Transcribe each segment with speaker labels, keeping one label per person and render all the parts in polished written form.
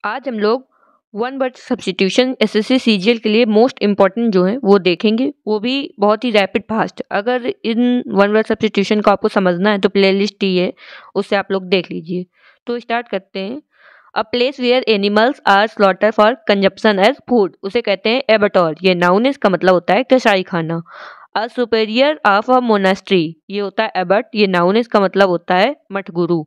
Speaker 1: आज हम लोग one word substitution SSC CGL के लिए मोस्ट इम्पॉर्टेंट जो है वो देखेंगे, वो भी बहुत ही रैपिड फास्ट। अगर इन वन वर्ड सब्स्टिट्यूशन को आपको समझना है तो प्लेलिस्ट ही है, उससे आप लोग देख लीजिए। तो स्टार्ट करते हैं। A place where animals are slaughter for consumption as food, उसे कहते हैं एबटॉर। ये नाउन, इसका मतलब होता है कसाई खाना। अ सुपेरियर ऑफ अ मोनास्ट्री, ये होता है एबट। ये नाउन, इसका मतलब होता है मठ गुरु।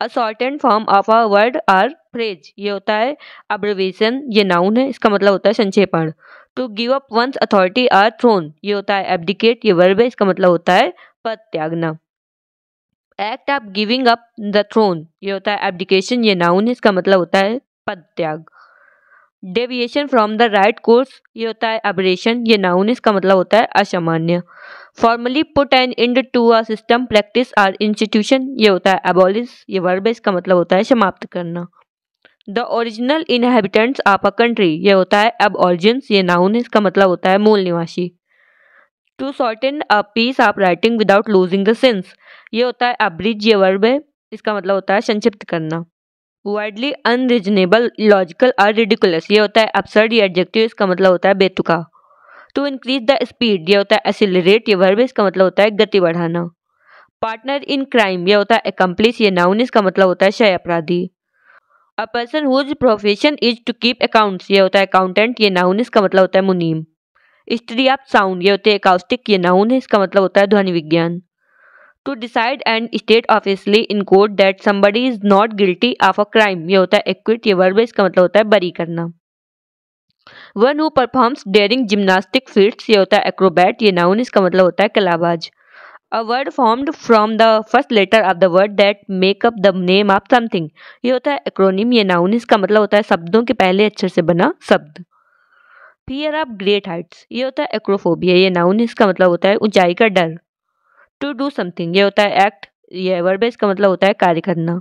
Speaker 1: A shortened form of a word or phrase, ये होता है अब्रिविएशन। ये नाउन है, इसका मतलब होता है संक्षेपण। To give up one's authority or throne, ये होता है एब्डिकेट। ये वर्ब है, इसका मतलब होता है पद त्यागना। Act of giving up the throne, ये होता है एब्डिकेशन। ये नाउन है, इसका मतलब होता है पद त्याग। Deviation from the right course, ये होता है अबरेशन। ये नाउन, इसका मतलब होता है असामान्य। Formally put an end to a system, practice or institution, ये होता है एबॉलिश। ये वर्ब है, इसका मतलब होता है समाप्त करना। The original inhabitants of a country, ये होता है एबऑरिजिन्स। ये नाउन है, इसका मतलब होता है मूल निवासी। To shorten a piece of writing without losing the sense, ये होता है अब्रिज। ये वर्ब है, इसका मतलब होता है संक्षिप्त करना। वाइडली अनरीजनेबल, लॉजिकल और रिडिकुलस, ये होता है absurd। ये एडजेक्टिव, इसका मतलब होता है बेतुका। टू इंक्रीज द स्पीड, ये होता है एक्सिलरेट। ये वर्ब, इसका मतलब होता है गति बढ़ाना। पार्टनर इन क्राइम, ये होता है accomplice। ये नाउन, इसका मतलब होता है सह अपराधी। A person whose profession is to keep accounts, ये होता है अकाउंटेंट। ये नाउन, इसका मतलब होता है मुनीम। हिस्ट्री ऑफ साउंड, ये होते हैं एकाउस्टिक। ये नाउन है, इसका मतलब होता है ध्वनि विज्ञान। To decide and state officially in court that somebody is not guilty of a crime, ये होता है एक्विट। ये वर्ब है, इसका मतलब होता है बरी करना। One who performs daring gymnastic feats, ये होता है एक्रोबैट। ये नाउन, इसका मतलब होता है कलाबाज। A word formed from the first letter of the word that make up the name of something, ये होता है एक्रोनिम। ये नाउन, इसका मतलब होता है शब्दों के पहले अक्षर से बना शब्द। फियर ऑफ ग्रेट हाइट्स, ये होता है एक्रोफोबिया। ये नाउन, इसका मतलब होता है ऊंचाई का डर। टू डू समथिंग, ये होता है एक्ट। ये वर्ब है, इसका मतलब होता है कार्य करना।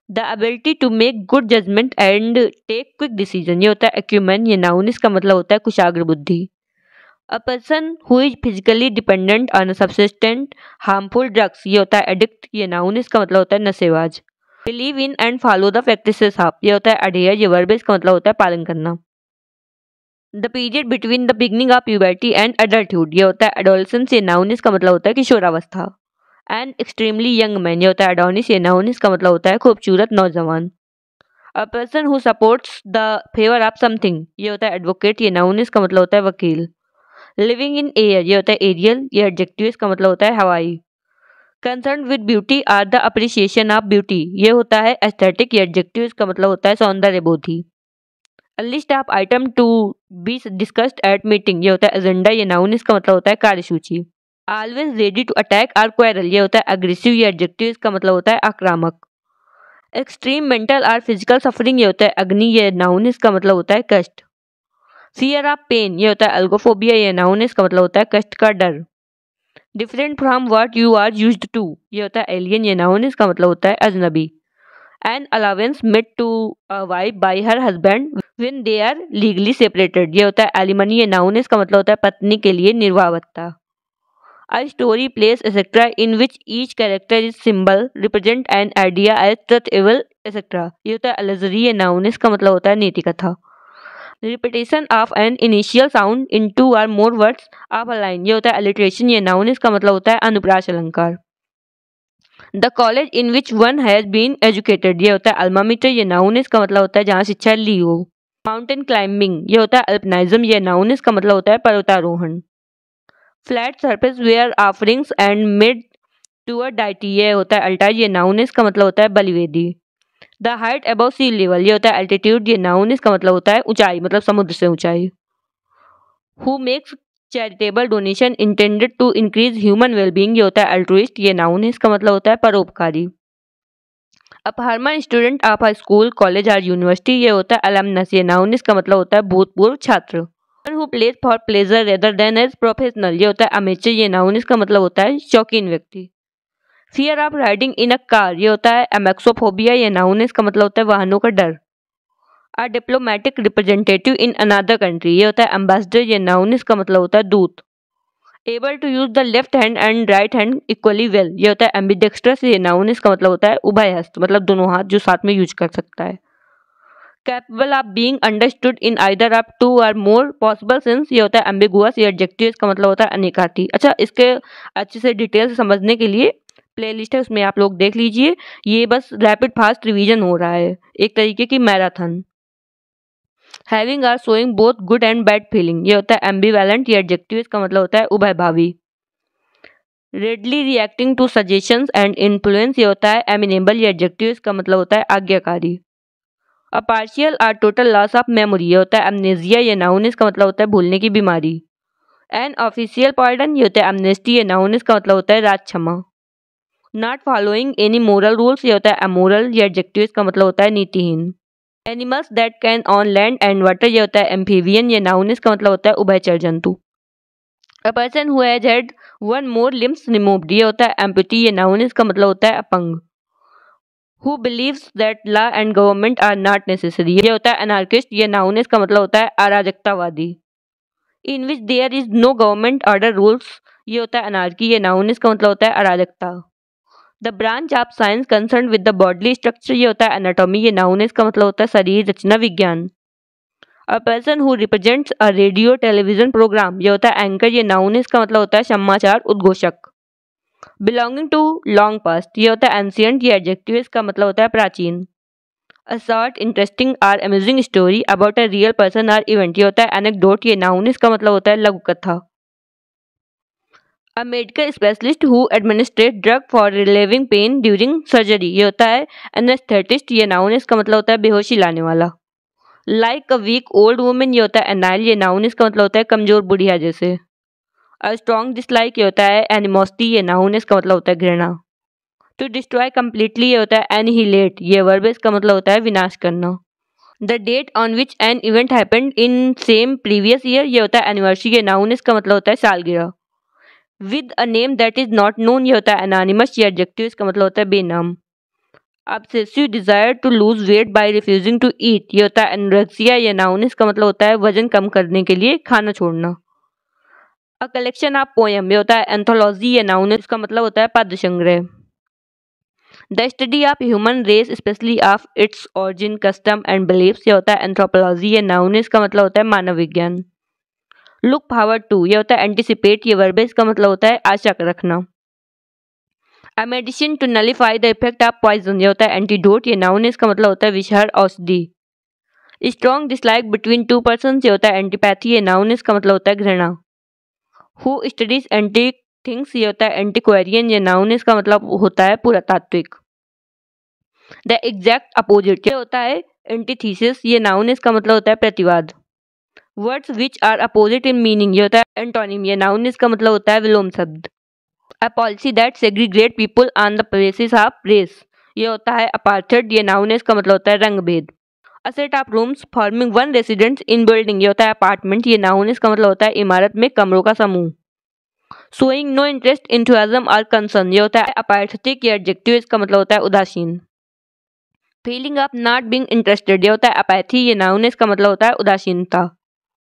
Speaker 1: The ability to make good judgement and take quick decision, ये होता है एक्यूमेन। ये नाउन, इसका मतलब होता है कुशाग्र बुद्धि। A person who is physically dependent on subsistent harmful drugs, ये होता है एडिक्ट। ये नाउन, इसका मतलब होता है नशेबाज। Believe in and follow the practices of, ये होता है अडेयर। ये वर्ब है, इसका मतलब होता है पालन करना। The period between the beginning of puberty and adulthood, ये होता है एडोलसेंस। ये नाउन, इसका मतलब होता है किशोरावस्था। एंड एक्सट्रीमली यंग मैन, ये होता है एडोनिस। ये नाउन, इसका मतलब होता है खूबसूरत नौजवान। अ person who supports the favour of something, ये होता है एडवोकेट। ये नाउन, इसका मतलब होता है वकील। लिविंग इन एयर, ये होता है एरियल। ये एडजेक्टिव, इसका मतलब होता है हवाई। Concern with beauty or the appreciation of beauty, ये होता है एस्थेटिक। ये एडजेक्टिव, इसका मतलब होता है सौंदर्य बोधि। A list of item to be discussed at meeting, ये होता है एजेंडा। ये नाउन, इसका मतलब होता है कार्यसूची। Always ready to attack or quarrel, ये होता है अग्रेसिव। ये एडजेक्टिव, इसका मतलब होता है आक्रामक। एक्सट्रीम मेंटल और फिजिकल सफरिंग, ये होता है अग्नि। ये नाउन, इसका मतलब होता है कष्ट। फियर ऑफ पेन, ये होता है अल्गोफोबिया। ये नाउन, इसका मतलब होता है कष्ट का डर। Different from what you are used to, ये होता है एलियन। ये नाउन, इसका मतलब होता है अजनबी। An allowance made to a wife by her husband when they are legally separated, ये होता है एलिमनी। ये नाउन, इसका मतलब होता है पत्नी के लिए निर्वाह भत्ता। A story, place, etc. in which each character is symbol represent an idea as truth, evil, etc. ये होता है allegorical। ये noun, इसका मतलब होता है नीति कथा। Repetition of an initial sound in two or more words of a line, ये होता है alliteration। ये noun, इसका मतलब होता है अनुप्रास अलंकार। The college in which one has been educated, ये होता है alma mater। ये noun, इसका मतलब होता है जहाँ शिक्षा ली हो। Mountain climbing, ये होता है alpinism। ये noun, इसका मतलब होता है पर्वतारोहण। Flat surface where offerings and made to a deity, ये होता है अल्टार। ये नाउन, इसका मतलब होता है बलिवेदी। The height above sea level, ये होता है एल्टीट्यूड। ये नाउन, इसका मतलब होता है ऊंचाई, मतलब समुद्र से ऊंचाई। Who makes charitable donation intended to increase human wellbeing, ये होता है अल्ट्रुइस्ट। ये नाउन, इसका मतलब होता है परोपकारी। A permanent student of a school, college और यूनिवर्सिटी, ये होता है अलमनस। ये नाउन, इसका मतलब होता है भूतपूर्व छात्र। Who plays for pleasure rather than as professional, ये होता है अमेचर। ये नाउन, इसका मतलब होता है शौकीन व्यक्ति। Fear of riding in a car, ये होता है एमेक्सोफोबिया। ये नाउन, इसका मतलब होता है वाहनों का डर। अ diplomatic representative in another country, ये होता है एम्बेसडर। ये नाउन, इसका मतलब होता है दूत। Able to use the left hand and right hand equally well, ये होता है एम्बिडेक्स्ट्रस। ये नाउन, इसका मतलब होता है उभय हस्त, मतलब दोनों हाथ जो साथ में यूज कर सकता है। Capable of being understood in either of two or more possible sense, ये होता है एम्बिगुअस। ये एडजेक्टिव इसका मतलब होता है अनेकार्थी। अच्छा, इसके अच्छे से डिटेल से समझने के लिए प्लेलिस्ट है, उसमें आप लोग देख लीजिए। ये बस रैपिड फास्ट रिवीजन हो रहा है, एक तरीके की मैराथन। Having or showing both good and bad feeling, ये होता है एम्बिवैलेंट। ये एडजेक्टिव इसका मतलब होता है उभयभावी। Readily reacting to suggestions and influence, ये होता है एमिनेबल। ये एडजेक्टिव इसका मतलब होता है आज्ञाकारी। अ पार्शियल और टोटल लॉस ऑफ मेमोरी, ये होता है अमनेजिया। ये नाउन इसका मतलब होता है भूलने की बीमारी। एन ऑफिशियल पार्डन, ये होता है अमनेस्टी। ये नाउन इसका मतलब होता है राज क्षमा। Not following any moral rules, ये होता है अमोरल। ये एडजेक्टिव इसका मतलब होता है नीतिहीन। Animals that can on land and water, ये होता है एम्फीबियन। ये नाउन इसका मतलब होता है उभयचर जंतु। अ person who has had one more limbs removed, ये होता है एम्पुटी। ये नाउन इसका मतलब होता है अपंग। Who believes that law and government are not necessary, ये होता है अनार्किस्ट। ये नाउन इसका मतलब होता है अराजकतावादी। In which there is no government order rules, ये होता है अनार्की। ये नाउन इसका मतलब होता है अराजकता। The branch of science concern with the bodily structure, ये होता है एनाटॉमी। ये नाउन इसका मतलब होता है शरीर रचना विज्ञान। A person who represents a radio television programme, ये होता है एंकर। ये नाउन इसका मतलब होता है समाचार उद्घोषक। बिलोंगिंग टू लॉन्ग पास्ट, ये होता है एंशियंट। ये एडजेक्टिव इसका मतलब होता है प्राचीन। अ शॉर्ट इंटरेस्टिंग और amazing story about a real person और इवेंट, ये होता है एनेक्डोट। ये नाउन इसका मतलब होता है लघु कथा। A medical specialist who administrate drug for relieving pen during surgery, ये होता है एनेस्थेटिस्ट। ये नाउन इसका मतलब होता है बेहोशी लाने वाला। Like a weak old women, ये होता है एनाइल। ये नाउन इसका मतलब होता है कमजोर बुढ़िया जैसे। अ स्ट्रॉन्ग डिसलाइक, ये होता है एनिमोसिटी। ये नाउन इसका मतलब होता है घृणा। टू डिस्ट्रॉय कम्प्लीटली, ये होता है एनहिलेट। ये वर्ब इसका मतलब होता है विनाश करना। The date on which an event happened in same previous year, ये होता है एनिवर्सरी। ये नाउन इसका मतलब होता है सालगिरह। With a name that is not known, ये होता है एनोनिमस। ये एडजेक्टिव इसका मतलब होता है बेनाम। Obsessive desire to lose weight by refusing to eat, ये होता है एनोरेक्सिया। ये नाउन इसका मतलब होता है वजन कम करने के लिए खाना छोड़ना। अ कलेक्शन ऑफ पोएम, ये होता है एंथोलॉजी। ये नाउन इसका मतलब होता है पद्य संग्रह। The study of human race specially of its origin custom and beliefs, ये होता है एंथ्रोपोलॉजी। ये नाउन इसका मतलब होता है मानव विज्ञान। लुक फॉरवर्ड टू, ये होता है एंटिसिपेट। ये वर्ब इसका मतलब होता है आशा रखना। A medicine to nullify the effect of poison, ये होता है एंटीडोट। ये नाउन इसका मतलब होता है विषहर औषधि। Strong dislike between two person, ये होता है एंटीपैथी। ये नाउन इसका मतलब होता है घृणा। हु स्टडीज एंटी थिंग्स, ये होता है एंटिक्वेरियन। ये नाउन इसका मतलब होता है पुरातात्विक। द एग्जैक्ट अपोजिट, ये होता है एंटीथीसिस। ये नाउन इसका मतलब होता है प्रतिवाद। Words which are opposite in meaning, ये होता है एंटोनिम। ये नाउन इसका मतलब होता है विलोम शब्द। A policy that segregate people on the basis of race, ये होता है अपार्थाइड। ये नाउन इसका मतलब होता है रंग भेद। A set of rooms forming one residence in building, ये होता है अपार्टमेंट। ये नाउन इसका मतलब होता है इमारत में कमरों का समूह। शोइंग नो इंटरेस्ट इंथुजियाज्म और कंसर्न, ये होता है अपार्थेटिक। ये एडजेक्टिव इसका मतलब होता है उदासीन। Feeling of not being interested, ये होता है अपैथी। ये नाउन इसका मतलब होता है उदासीनता।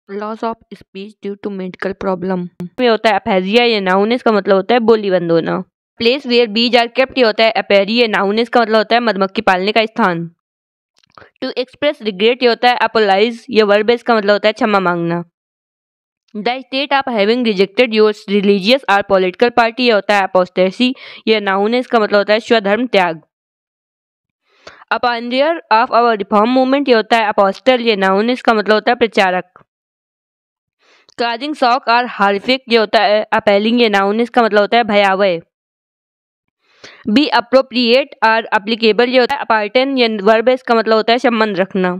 Speaker 1: Loss of speech due to medical problem, ये होता है अपैजिया। ये नाउन इसका मतलब होता है बोली बंद होना। Place where bees are kept, ये होता है अपेरी। ये नाउन इसका मतलब होता है मधुमक्खी पालने का स्थान। टू एक्सप्रेस रिग्रेट, ये होता है अपोलाइज। ये वर्ब इसका मतलब होता है क्षमा मांगना। The state of having rejected your religious और पॉलिटिकल पार्टी, ये होता है अपोस्टेसी। ये नाउन इसका मतलब होता है स्वधर्म त्याग। A pioneer of our reform movement, ये होता है अपोस्टल। ये नाउन इसका मतलब होता है प्रचारक। काजिंग शॉक और हार्फिक, ये होता है अपेलिंग। ये नाउन इसका मतलब होता है भयावह। बी अप्रोप्रिएट और एप्लीकेबल, ये होता है अपार्टन। ये वर्ब इसका मतलब होता है संबंध रखना।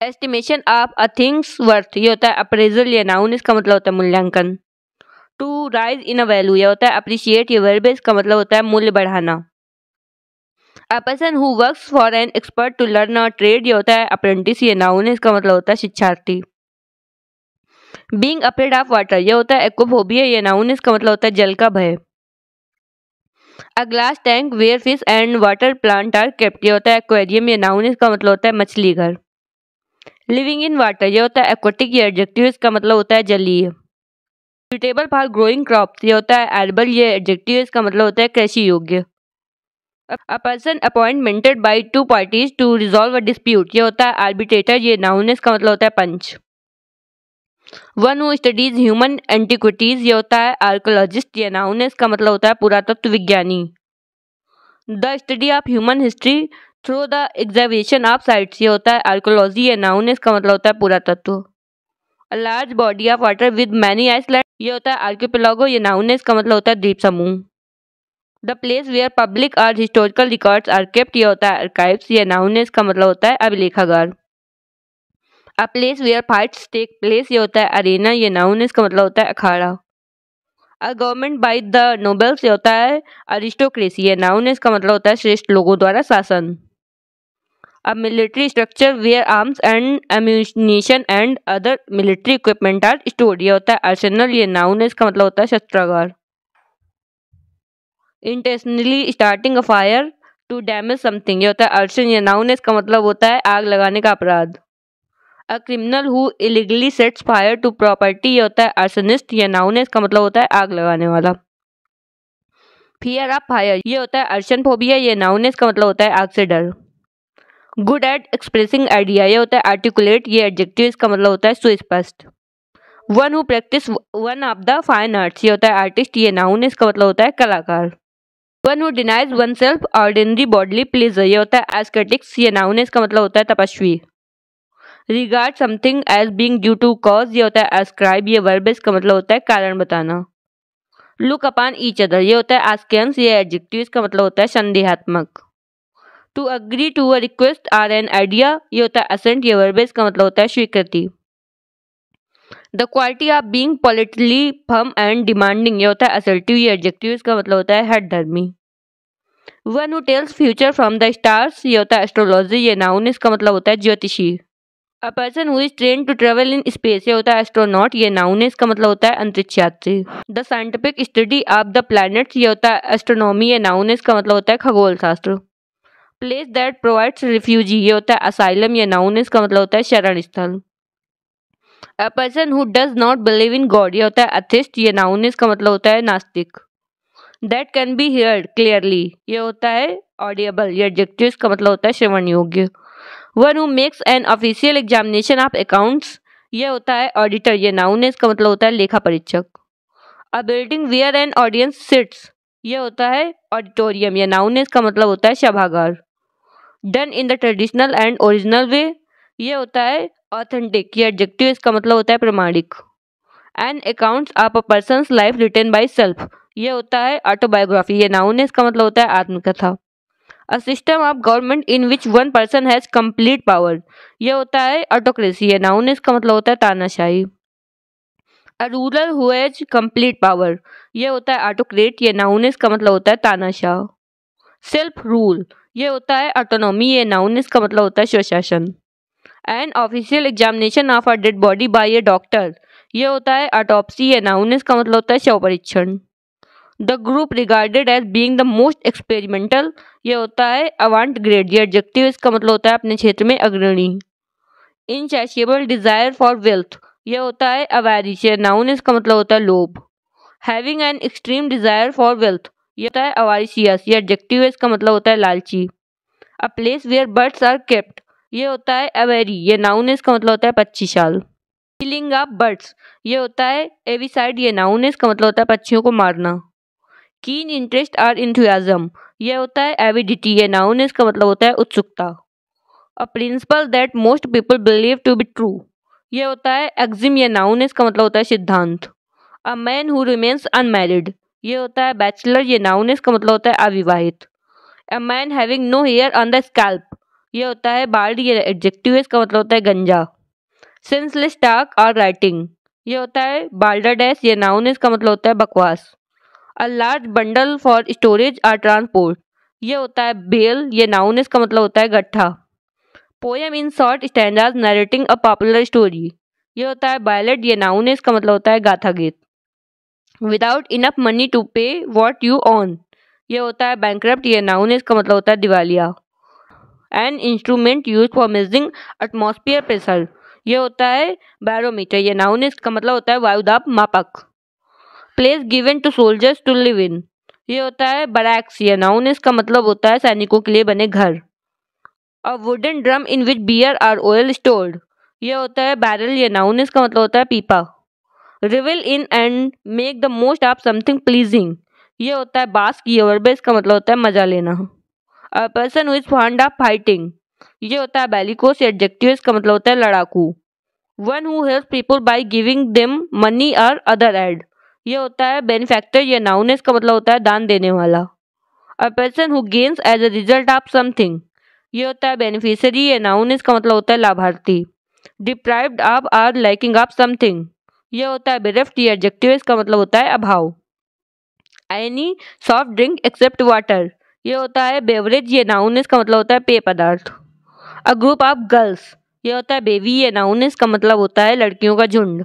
Speaker 1: Estimation of a things worth, ये होता है अप्रेजल। ये नाउन इसका मतलब होता है मूल्यांकन। To rise in a value, ये होता है अप्रिशिएट। ये वर्ब इसका मतलब होता है मूल्य बढ़ाना। A person who works for an expert to learn a trade, ये होता है अप्रेंटिस। ये नाउन इसका मतलब होता है शिक्षार्थी। बीइंग अफ्रेड ऑफ वाटर, ये होता है एक्वाफोबिया। ये नाउन इसका मतलब होता है जल का भय। A glass tank where fish and water plant are kept, ये होता है एक्वेरियम। ये नाउन इसका मतलब होता है मछली घर। लिविंग इन वाटर, ये होता है एक्वाटिक। ये एडजेक्टिव इसका मतलब होता है जलीय। सुटेबल फॉर ग्रोइंग क्रॉप्स, ये होता है एर्बल। ये एडजेक्टिव इसका मतलब होता है कृषि योग्य। A person appointmented by two parties to resolve a dispute, ये होता है आर्बिट्रेटर, ये नाउन है, इसका मतलब होता है पंच। One who studies human antiquities, ये होता है आर्कोलॉजिस्ट, ये नाउन है, इसका मतलब होता है पुरातत्व विज्ञानी। The study of human history through the examination of sites, ये होता है आर्कोलॉजी, ये नाउन है, इसका मतलब होता है पुरातत्व। A large body of water with many island, ये होता है आर्किपेलागो, ये नाउन है, इसका मतलब होता है द्वीप समूह। द प्लेस वेयर पब्लिक और हिस्टोरिकल रिकॉर्ड्स आर केप्ट, ये होता है आर्काइव्स, ये नाउन है, इसका मतलब होता है अभिलेखागार। A place where fights take place, ये होता है अरेना, ये नाउन है, इसका मतलब होता है अखाड़ा। A government by the nobles, ये होता है अरिस्टोक्रेसी, ये नाउन है, इसका मतलब होता है श्रेष्ठ लोगों द्वारा शासन। A military structure where arms and ammunition and other military equipment are stored, ये होता है आर्सेनल, ये नाउन है, इसका मतलब होता है शस्त्रागार। Intentionally starting a fire to damage something, ये होता है अर्सन, ये नाउन है, इसका मतलब होता है आग लगाने का अपराध। A criminal who illegally sets fire to property, ये होता है आर्सनिस्ट, ये नाउन है, इसका मतलब होता है आग लगाने वाला। फियर ऑफ फायर, ये होता है अर्सन फोबिया, ये नाउन है, इसका मतलब होता है आग से डर। गुड एट एक्सप्रेसिंग आइडिया, ये होता है आर्टिकुलेट, ये एडजेक्टिव, इसका मतलब होता है सुस्पष्ट। One who practice one of the fine arts, ये होता है आर्टिस्ट, ये नाउन है, इसका मतलब होता है कलाकार। One who denies one self ordinary bodily pleaser, ये होता है एस्केटिक्स, ये नाउन है, इसका मतलब होता है तपस्वी। Regard something as being due to cause, ये होता है एस्क्राइब, ये वर्ब, इसका मतलब होता है कारण बताना। लुक अपॉन ईच अदर, ये होता है आस्केंस, ये एडजेक्टिव, इसका मतलब होता है संदेहात्मक। To agree to a request or an idea, ये होता है असेंट, ये वर्ब, इसका मतलब होता है स्वीकृति। The quality of being politically firm and demanding, ये होता है असर्टिव, ये एडजेक्टिव, इसका मतलब होता है हठधर्मी। One who tells future from the stars, ये होता है एस्ट्रोलॉजी, ये नाउन, इसका मतलब होता है ज्योतिषी। A person who is train to travel in space, ये होता है एस्ट्रोनॉट, ये नाउन है, इसका मतलब होता है अंतरिक्ष यात्री। The scientific study of the planets, ये होता है एस्ट्रोनॉमी, ये नाउन है, इसका मतलब होता है खगोल शास्त्र। प्लेस दैट प्रोवाइड्स रिफ्यूजी, ये होता है असाइलम, ये नाउन है, इसका मतलब होता है शरण स्थल। अ person who does not believe in God, ये होता है अथिस्ट, ये नाउन है, इसका मतलब होता है नास्तिक। That can be heard clearly, ये होता है ऑडियबल, ये एडजेक्टिव, इसका मतलब होता है श्रवण योग्य। One who makes an official examination of accounts, ये होता है ऑडिटर, ये नाउन है, इसका मतलब होता है लेखा परीक्षक। A building where an audience sits, ये होता है ऑडिटोरियम, ये नाउन है, इसका मतलब होता है सभागार। Done in the traditional and original way, ये होता है ऑथेंटिक, ये एडजेक्टिव, इसका मतलब होता है प्रमाणिक। An accounts of a person's life written by self, ये होता है ऑटोबायोग्राफी, ये नाउन है, इसका मतलब होता है आत्मकथा। A system of government in which one person has complete power, ये होता है ऑटोक्रेसी, ये नाउन है, इसका मतलब होता है तानाशाही। A ruler who has complete power, ये होता है ऑटोक्रेट, ये नाउन है, इसका मतलब होता है तानाशाह। सेल्फ रूल, ये होता है ऑटोनॉमी, ये नाउन है, इसका मतलब होता है स्वशासन। An official examination of a dead body by A doctor, ये होता है ऑटोप्सी, ये नाउन है, इसका मतलब होता है शव परीक्षण। The group regarded as being the most experimental, ये होता है अवांट ग्रेड, ये एडजेक्टिव, इसका मतलब होता है अपने क्षेत्र में अग्रणी। इनसैशिएबल डिजायर फॉर वेल्थ, ये होता है अवैरिश, ये नाउन, इसका मतलब होता है लोभ। Having an extreme desire for wealth, ये होता है अवारिशियस, ये एडजेक्टिव, इसका मतलब होता है लालची। A place where birds are kept, ये होता है अवेरी, ये नाउन है, इसका मतलब होता है पक्षीशाल। किलिंग ऑफ बर्ड्स, ये होता है एविसाइड, ये नाउन है, इसका मतलब होता है पक्षियों को मारना। कीन इंटरेस्ट और इंथुजियाज्म, ये होता है एविडिटी, ये नाउन है, इसका मतलब होता है उत्सुकता। A principle that most people believe to be true, ये होता है एक्जिम, ये नाउन है, इसका मतलब होता है सिद्धांत। A man who remains unmarried, ये होता है बैचलर, ये नाउन है, इसका मतलब होता है अविवाहित। A man having no hair on the scalp, ये होता है बाल्ड, ये एडजेक्टिव, इसका मतलब होता है गंजा। सेंसलेस टॉक और राइटिंग, ये होता है बाल्डरडेस, ये नाउन है, इसका मतलब होता है बकवास। A large bundle for storage और ट्रांसपोर्ट, ये होता है बेल, ये नाउन, इसका मतलब होता है गट्ठा। Poem in short stanzas narrating a popular story, ये होता है बैलेड, ये नाउन है, इसका मतलब होता है गाथा गीत। विदाउट इनफ मनी टू पे व्हाट यू ओन, ये होता है बैंकरप्ट, ये नाउन है, इसका मतलब होता है दिवालिया। An instrument use for measuring atmosphere pressure, ये होता है बैरोमीटर, ये नाउन है, इसका मतलब होता है वायुदाब मापक। Place given to soldiers to live in, ये होता है बैरक्स, ये नाउन इसका मतलब होता है सैनिकों के लिए बने घर। A wooden drum in which beer or oil stored, ये होता है बैरल, ये नाउन इसका मतलब होता है पीपा। Revel in and make the most of something pleasing, ये होता है बास्क, ये वर्ब इसका मतलब होता है मजा लेना। अ person who is fond of fighting, ये होता है बेलिकोस, एडजेक्टिव इसका मतलब होता है लड़ाकू। One who help people by giving them money और अदर एड, ये होता है बेनिफैक्टर, ये नाउन इसका मतलब होता है दान देने वाला। A person who gains as a result of something, ये होता है बेनिफिशियरी, ये नाउन इसका मतलब होता है लाभार्थी। Deprived of or lacking of something, ये होता है बेरेफ्ट, ये एडजेक्टिव इसका मतलब होता है अभाव। Any soft drink except water, ये होता है बेवरेज, ये नाउन इसका मतलब होता है पेय पदार्थ। अ ग्रुप ऑफ गर्ल्स, ये होता है बेबी, ये नाउन इसका मतलब होता है लड़कियों का झुंड।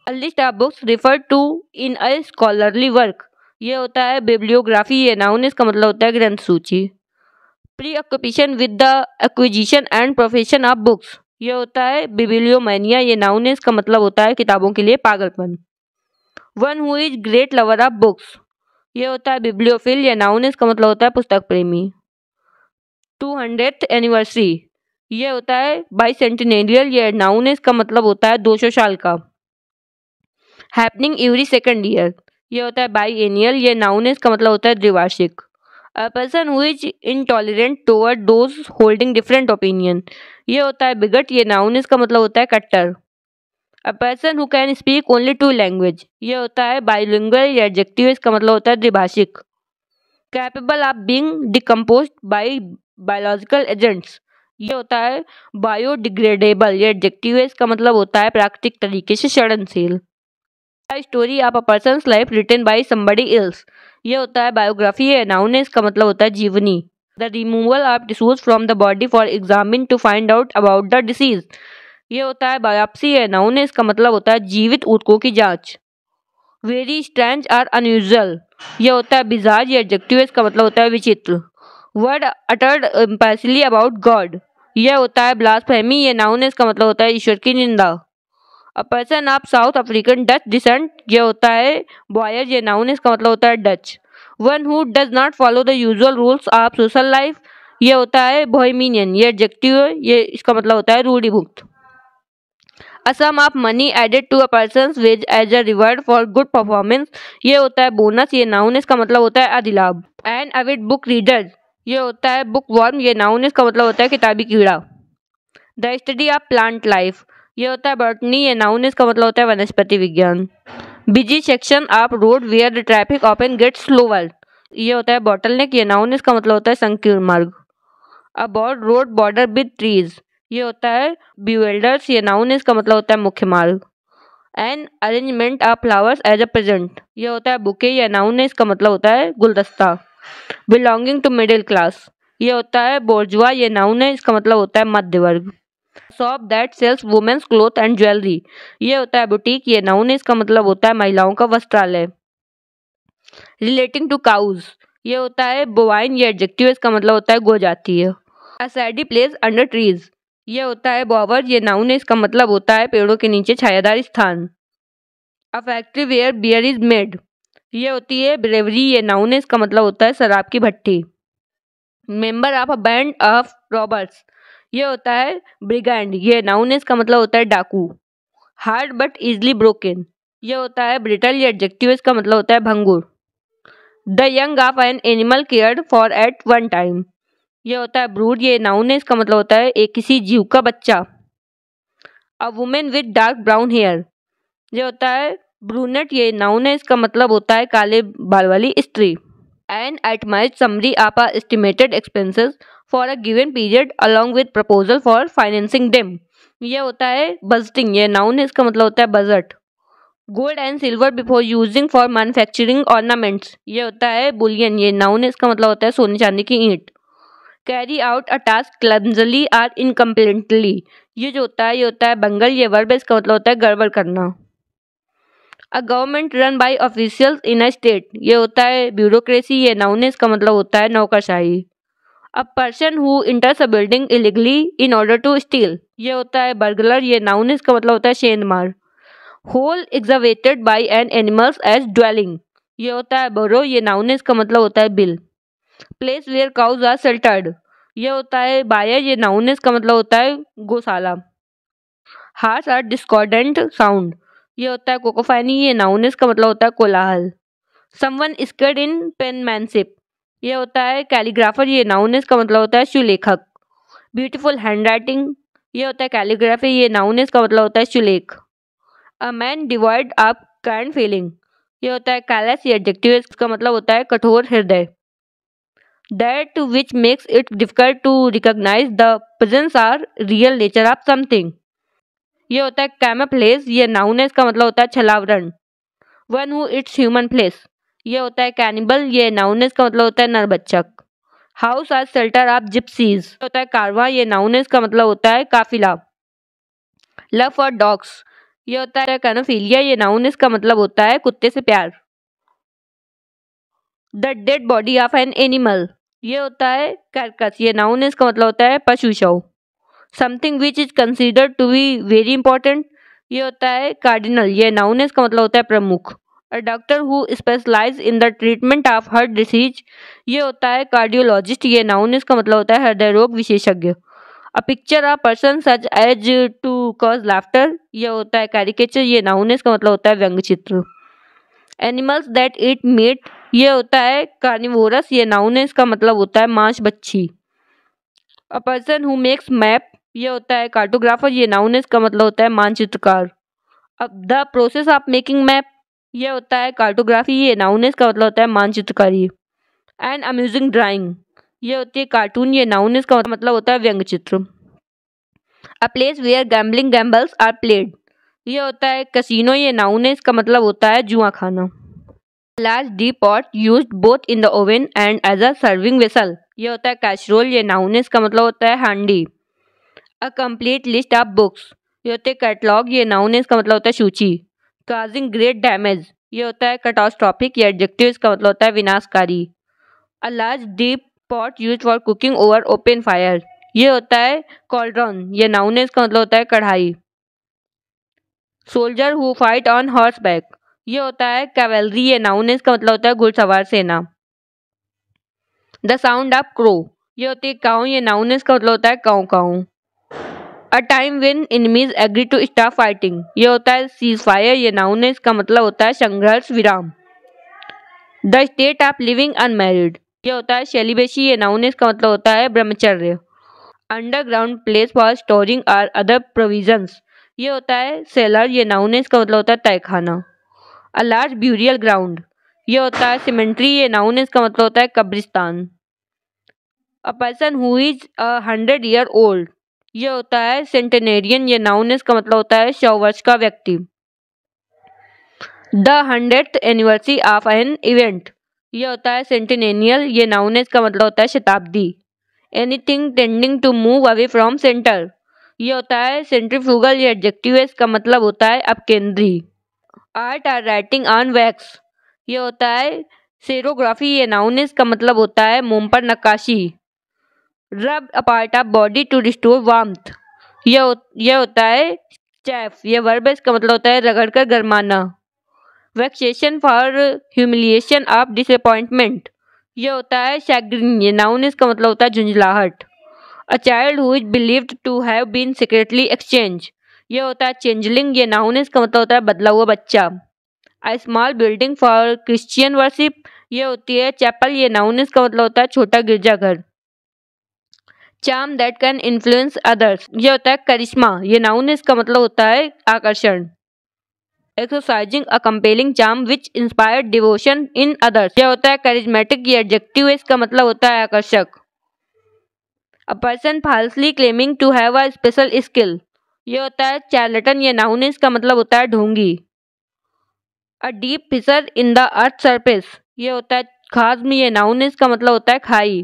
Speaker 1: A list of books refer to in a scholarly work, ये होता है बिब्लियोग्राफी, ये नाउन इसका मतलब होता है ग्रंथ सूची। Pre occupation with the acquisition and profession of books, ये होता है बिबिलियोमैनिया, ये नाउन इसका मतलब होता है किताबों के लिए पागलपन। One who is great lover of books, ये होता है बिब्लियोफिल, ये नाउन इसका मतलब होता है पुस्तक प्रेमी। 200th एनिवर्सरी, ये होता है बाइसेंटेनियल, ये नाउन इसका मतलब होता है 200 साल का। हैपनिंग एवरी सेकंड ईयर, ये होता है बाईएनियल, ये नाउन इसका मतलब होता है द्विवार्षिक। अ person who is intolerant toward those holding different opinion, ये होता है बिगट, ये नाउन इसका मतलब होता है कट्टर। अ person who can speak only 2 language, ये होता है बाइलिंगुअल, ये एडजेक्टिव इसका मतलब होता है द्विभाषिक। Capable of being decomposed by biological agents, ये होता है बायोडिग्रेडेबल, ये एडजेक्टिव है, इसका मतलब होता है प्राकृतिक तरीके से सड़नशील। Story of a person's life written by somebody else, ये होता है बायोग्राफी, है नाउन है, इसका मतलब होता है जीवनी। The removal of tissues from the body for examine to find out about the disease, ये होता है बायोप्सी, है नाउन है, इसका मतलब होता है जीवित ऊतकों की जांच। वेरी स्ट्रेंज और अनयूजुअल, ये होता है बिजार, ये एडजेक्टिव है, इसका मतलब होता है विचित्र। वर्ड अटर्ड इम्पैसिवली अबाउट गॉड, यह होता है ब्लास्फेमी, ये नाउन है, इसका मतलब होता है ईश्वर की निंदा। A person of South African Dutch descent, ये होता है बॉयर, ये नाउन है, इसका मतलब होता है Dutch. One who does not follow the usual rules of social life, ये होता है बोहेमियन, ये एडजेक्टिव है, ये इसका मतलब होता है रूढ़िभुक्त। A sum of money added to a person's wage as a reward for good performance, ये होता है बोनस, ये नाउन इसका मतलब होता है अधिलाभ। एन अविड बुक रीडर, ये होता है बुक वर्म, ये नाउन इसका मतलब होता है किताबी कीड़ा। The study of plant life, ये होता है बॉटनी, ये नाउन इसका मतलब होता है वनस्पति विज्ञान। Busy section of road where the traffic often gets slower, ये होता है बॉटलनेक, ये नाउन इसका मतलब होता है संकीर्ण मार्ग। A broad road border with trees, ये होता है बिवेल्डर्स, ये नाउन इसका मतलब होता है मुख्य मार्ग। An arrangement of flowers as a present, ये होता है बुके, ये नाउन है, इसका मतलब होता है गुलदस्ता। बिलोंगिंग टू मिडिल क्लास, ये होता है बोर्जुआ, ये नाउन है, इसका मतलब होता है मध्य वर्ग। Shop that sells women's cloth and jewellery, ये होता है बुटीक, ये नाउन है, इसका मतलब होता है महिलाओं का वस्त्रालय। रिलेटिंग टू काउज, ये होता है बोवाइन, ये एडजेक्टिव, इसका मतलब होता है गो जाती है। अ सैडी प्लेस अंडर ट्रीज, ये होता है बॉवर, ये नाउन है, इसका मतलब होता है पेड़ों के नीचे छायादार स्थान। A factory where beer is made, ये होती है ब्रेवरी, ये नाउन है, इसका मतलब होता है शराब की भट्टी। Member of a band of robbers, ये होता है ब्रिगैंड, ये नाउन है, इसका मतलब होता है डाकू। हार्ड बट इजली ब्रोकन, ये होता है ब्रिटल, ये एडजेक्टिव, इसका मतलब होता है भंगुर। The young of an animal cared for at one time, ये होता है ब्रूड, ये नाउन है, इसका मतलब होता है एक किसी जीव का बच्चा। A women with dark brown hair, ये होता है ब्रूनेट, ये नाउन है, इसका मतलब होता है काले बाल वाली स्त्री। An itemized summary of a estimated expenses for a given period along with proposal for financing them, ये होता है बजटिंग, ये नाउन है, इसका मतलब होता है budget. Gold and silver before using for manufacturing ornaments, ये होता है बुलियन, ये नाउन है, इसका मतलब होता है सोने चांदी की ईंट। कैरी आउट अ टास्क क्लमजली और इनकम्प्लीटली, ये जो होता है ये होता है बंगल, ये वर्ब है, इसका मतलब होता है गड़बड़ करना। A government run by officials in a state, ये होता है ब्यूरोक्रेसी, ये नाउन है, इसका मतलब होता है नौकरशाही। A person who enters a building illegally in order to steal, ये होता है बर्गलर, ये नाउन है, इसका मतलब होता है शेंदमार। Hole excavated by an animals as dwelling, ये होता है बोरो, ये नाउन है, इसका मतलब होता है बिल। Place where cows are sheltered, ये होता है बायर, ये नाउन है, इसका मतलब होता है गौशाला। हार्श आर डिस्कॉर्डेंट साउंड, ये होता है कोकोफानी, ये नाउन है, इसका मतलब होता है कोलाहल। समवन स्किल्ड इन पेनमैनशिप, ये होता है कैलीग्राफर, ये नाउन है, इसका मतलब होता है शुलेखक। ब्यूटीफुल हैंडराइटिंग, ये होता है कैलीग्राफी, ये नाउन है, इसका मतलब होता है शुलेख। A man devoid of kind feeling, ये होता है कैलस, ये एडजेक्टिव है, इसका मतलब होता है कठोर हृदय। That which makes it difficult to recognize the presence or real nature of something, ये होता है कैमोफ्लेज, ये नाउन है, इसका मतलब होता है छलावरण। One who eats human flesh, ये होता है कैनिबल, ये नाउन है, इसका मतलब होता है नरबच्चक। House or shelter of gypsies, होता है कारवा, ये नाउन है, इसका मतलब होता है काफिला। लव फॉर डॉग्स, ये होता है कैनोफिलिया, ये नाउन है, इसका मतलब होता है कुत्ते से प्यार। The dead body of an animal, ये होता है कार्कस, ये नाउन है, इसका मतलब होता है पशु शव। Something which is considered to be very important, ये होता है कार्डिनल, ये नाउन है, इसका मतलब होता है प्रमुख। A doctor who specialize in the treatment of heart disease, ये होता है कार्डियोलॉजिस्ट, ये नाउन है, इसका मतलब होता है हृदय रोग विशेषज्ञ। A picture of person such as to cause laughter, ये होता है कैरिकेचर, ये नाउन है, इसका मतलब होता है व्यंग चित्र। एनिमल्स दैट ईट मीट, ये होता है कार्निवोरस, ये नाउन है, इसका मतलब होता है मांस बच्छी। A person who makes map, ये होता है कार्टोग्राफर, ये नाउन है, इसका मतलब होता है मानचित्रकार। अब the process of making map, ये होता है कार्टोग्राफी, ये नाउन है, इसका मतलब होता है मानचित्रकारी। एंड अम्यूजिंग ड्राइंग, ये होती है कार्टून, ये नाउन है, इसका मतलब होता है व्यंग चित्र। A place where gambling gambles are played, ये होता है कसिनो, ये नाउन है, इसका मतलब होता है जुआ खाना। Large deep pot used both in the oven and as a serving vessel, ये होता है कैसरोल, ये नाउन है, इसका मतलब होता है हांडी। A complete list of books, ये होते हैं कैटलॉग, ये नाउन है, इसका मतलब होता है सूची। काजिंग ग्रेट डैमेज, ये होता है कैटास्ट्रॉफिक, ये एडजेक्टिव, इसका मतलब होता है विनाशकारी। A large deep pot use for cooking over open fire, ये होता है कॉल्ड्रॉन, ये नाउन है, इसका मतलब होता है कढ़ाई। Soldier who fight on horse back, ये होता है कैवेलरी, ये नाउन है, इसका मतलब होता है घुड़सवार सेना। द साउंड ऑफ क्रो, ये होती है काऊ, ये नाउन है, इसका मतलब होता है काऊ काऊ। A time when enemies agree to stop fighting, ये होता है सीज फायर, ये नाउन है, इसका मतलब होता है संघर्ष विराम। The state of living unmarried, ये होता है सेलिबेसी, ये नाउन है, इसका मतलब होता है ब्रह्मचर्य। अंडरग्राउंड प्लेस फॉर स्टोरिंग और अदर प्रोविजंस, ये होता है सेलर, ये नाउन है, इसका मतलब होता है तहखाना। अ लार्ज ब्यूरियल ग्राउंड, ये होता है सिमेंट्री, ये नाउन है, इसका मतलब होता है कब्रिस्तान। अ person who is 100 year old, ये होता है सेंटेनेरियन, ये नाउन है, इसका मतलब होता है 100 वर्ष का व्यक्ति। The 100th anniversary of an event, ये होता है सेंटेनेनियल, ये नाउन है, इसका मतलब होता है शताब्दी। Anything tending to move away from centre, ये होता है सेंट्रीफ्यूगल, ये एडजेक्टिव है, इसका मतलब होता है अपकेंद्री। Art or writing on wax, ये होता है सेरोग्राफी, ये नाउन है, इसका मतलब होता है मोम पर नक्काशी। Rub a part of body to restore warmth, ये होता है चैफ, ये वर्ब है, इसका मतलब होता है रगड़कर गरमाना। Vexation for humiliation of disappointment, ये होता है शैग्रिन, ये नाउन है, इसका मतलब होता है झुंझलाहट। A child who is believed to have been secretly exchange, ये होता है चेंजलिंग, ये नाउन है, इसका मतलब होता है बदला हुआ बच्चा। A small building for Christian worship, ये होती है चैपल, ये नाउन है, इसका मतलब होता है छोटा गिरजाघर। Charm that can influence others, ये होता है करिश्मा, ये नाउन है, इसका मतलब होता है आकर्षण। Exercising a compelling charm which inspired devotion in others, यह होता है करिज्मेटिक, ये एडजेक्टिव है, इसका मतलब होता है आकर्षक। A person falsely claiming to have a special skill, ये होता है चार्लटन, ये नाउन है, इसका मतलब होता है ढोंगी। A deep fissure in the earth surface, ये होता है खाद्म, ये नाउन है, इसका मतलब होता है खाई।